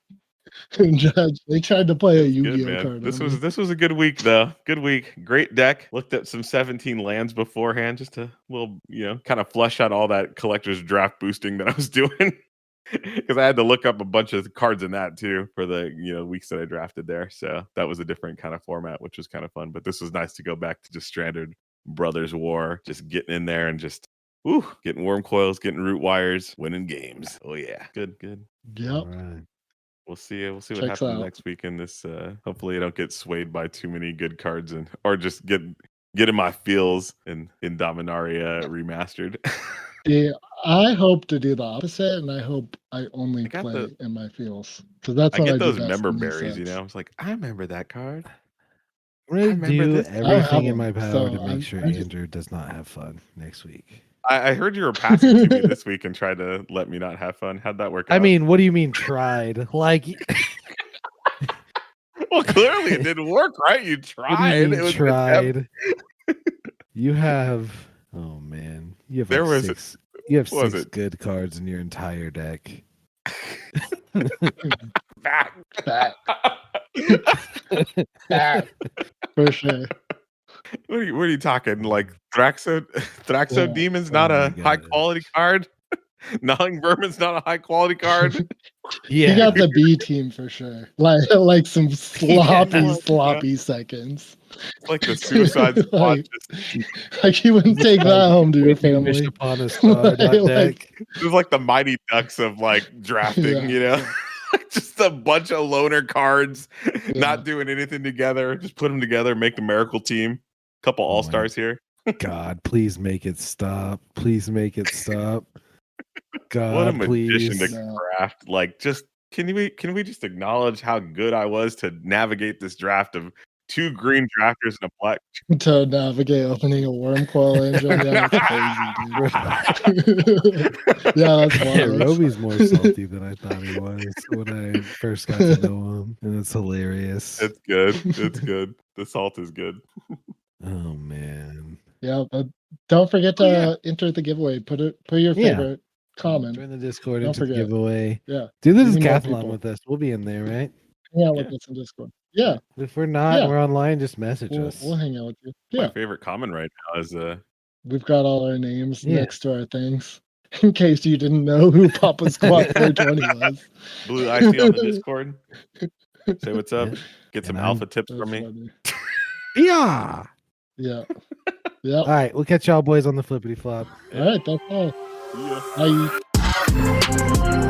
Speaker 2: Judge. They tried to play a
Speaker 1: It's good,
Speaker 2: Yu-Gi-Oh
Speaker 1: man.
Speaker 2: card
Speaker 1: This
Speaker 2: on me.
Speaker 1: was a good week though. Good week. Great deck. Looked at some 17 lands beforehand, just a little, kind of flesh out all that collector's draft boosting that I was doing. Because I had to look up a bunch of cards in that too for the weeks that I drafted there. So that was a different kind of format, which was kind of fun. But this was nice to go back to just standard Brothers War, just getting in there and just getting worm coils, getting root wires, winning games. Oh yeah, good.
Speaker 2: Yep.
Speaker 3: All right.
Speaker 1: We'll see what
Speaker 2: Checks
Speaker 1: happens
Speaker 2: out.
Speaker 1: next week in this. Hopefully, I don't get swayed by too many good cards or just get in my feels in Dominaria Remastered.
Speaker 2: Yeah, I hope to do the opposite, and I hope I only
Speaker 1: got
Speaker 2: play
Speaker 1: the-
Speaker 2: in my feels because that's
Speaker 1: I
Speaker 2: when I
Speaker 1: get
Speaker 2: do
Speaker 1: those
Speaker 2: best
Speaker 1: member
Speaker 2: in these
Speaker 1: berries.
Speaker 2: sets.
Speaker 1: I was like, I remember that card.
Speaker 3: I'm gonna
Speaker 1: remember
Speaker 3: do
Speaker 1: this.
Speaker 2: I don't have
Speaker 3: everything in
Speaker 2: them,
Speaker 3: my power
Speaker 2: so
Speaker 3: to make sure
Speaker 2: I'm just,
Speaker 3: Andrew does not have fun next week.
Speaker 1: I heard you were passing to me this week and tried to let me not have fun. How'd that work out?
Speaker 3: I mean, what do you mean tried? Like,
Speaker 1: well, clearly it didn't work, right? You
Speaker 3: what do
Speaker 1: tried.
Speaker 3: you mean
Speaker 1: It was an attempt.
Speaker 3: tried? You have, oh man, you have
Speaker 1: There
Speaker 3: like
Speaker 1: was-
Speaker 3: six. You have
Speaker 1: what was
Speaker 3: 6
Speaker 1: it?
Speaker 3: good cards in your entire deck.
Speaker 1: Back.
Speaker 2: for sure.
Speaker 1: What are you talking? Like Thraxo
Speaker 2: Yeah.
Speaker 1: Demon's
Speaker 3: Oh
Speaker 1: not
Speaker 3: my
Speaker 1: a high
Speaker 3: gosh.
Speaker 1: quality card? Gnawing Vermin's not a high quality card?
Speaker 2: He
Speaker 3: Yeah,
Speaker 2: got the B team for sure. Like some sloppy,
Speaker 1: Yeah.
Speaker 2: sloppy seconds.
Speaker 1: It's like the Suicide Squad.
Speaker 2: Like, like you wouldn't take that home to your
Speaker 3: Wish
Speaker 2: family.
Speaker 3: upon a star, dot
Speaker 2: Like-
Speaker 3: deck.
Speaker 1: It was like the Mighty Ducks of like drafting,
Speaker 2: Yeah.
Speaker 1: Just a bunch of loner cards,
Speaker 2: Yeah.
Speaker 1: not doing anything together. Just put them together, make the miracle team. Couple
Speaker 3: Oh my
Speaker 1: all-stars here.
Speaker 3: God, please make it stop. Please make it stop. God,
Speaker 1: What a magician
Speaker 3: please.
Speaker 1: to
Speaker 2: No.
Speaker 1: craft. Like, just can we just acknowledge how good I was to navigate this draft of 2 green drafters and a black.
Speaker 2: To navigate opening a worm coil engine. Yeah, that's crazy, dude. Yeah, that's
Speaker 3: Yeah,
Speaker 2: wild.
Speaker 3: Robi's more salty than I thought he was when I first got to know him, and it's hilarious.
Speaker 1: It's good. It's good. The salt is good.
Speaker 3: Oh man!
Speaker 2: Yeah, but don't forget to
Speaker 1: Oh, yeah.
Speaker 2: enter the giveaway. Put your
Speaker 3: Yeah.
Speaker 2: favorite comment.
Speaker 3: Join the Discord
Speaker 2: Don't
Speaker 3: into the
Speaker 2: forget.
Speaker 3: giveaway.
Speaker 2: Yeah,
Speaker 3: Do the
Speaker 2: we need more
Speaker 3: Decathlon
Speaker 2: people.
Speaker 3: with us. We'll be in there, right?
Speaker 2: hang out with
Speaker 1: Yeah.
Speaker 2: us in Discord. Yeah,
Speaker 3: If we're not,
Speaker 2: Yeah.
Speaker 3: we're online. Just message
Speaker 2: we'll
Speaker 3: us.
Speaker 2: hang out with you.
Speaker 1: My
Speaker 2: Yeah,
Speaker 1: favorite comment right now is
Speaker 2: we've got all our names
Speaker 3: Yeah.
Speaker 2: next to our things. In case you didn't know who Papa Squawk 420 was.
Speaker 1: Blue Icy on the Discord. Say what's up.
Speaker 3: Yeah.
Speaker 1: Get some
Speaker 3: And
Speaker 1: alpha tips
Speaker 2: That's
Speaker 1: from me.
Speaker 2: funny.
Speaker 3: Yeah.
Speaker 2: Yeah. Yeah.
Speaker 3: All right, we'll catch y'all boys on the flippity flop.
Speaker 2: All right, that's all.
Speaker 1: Yeah.
Speaker 2: Bye.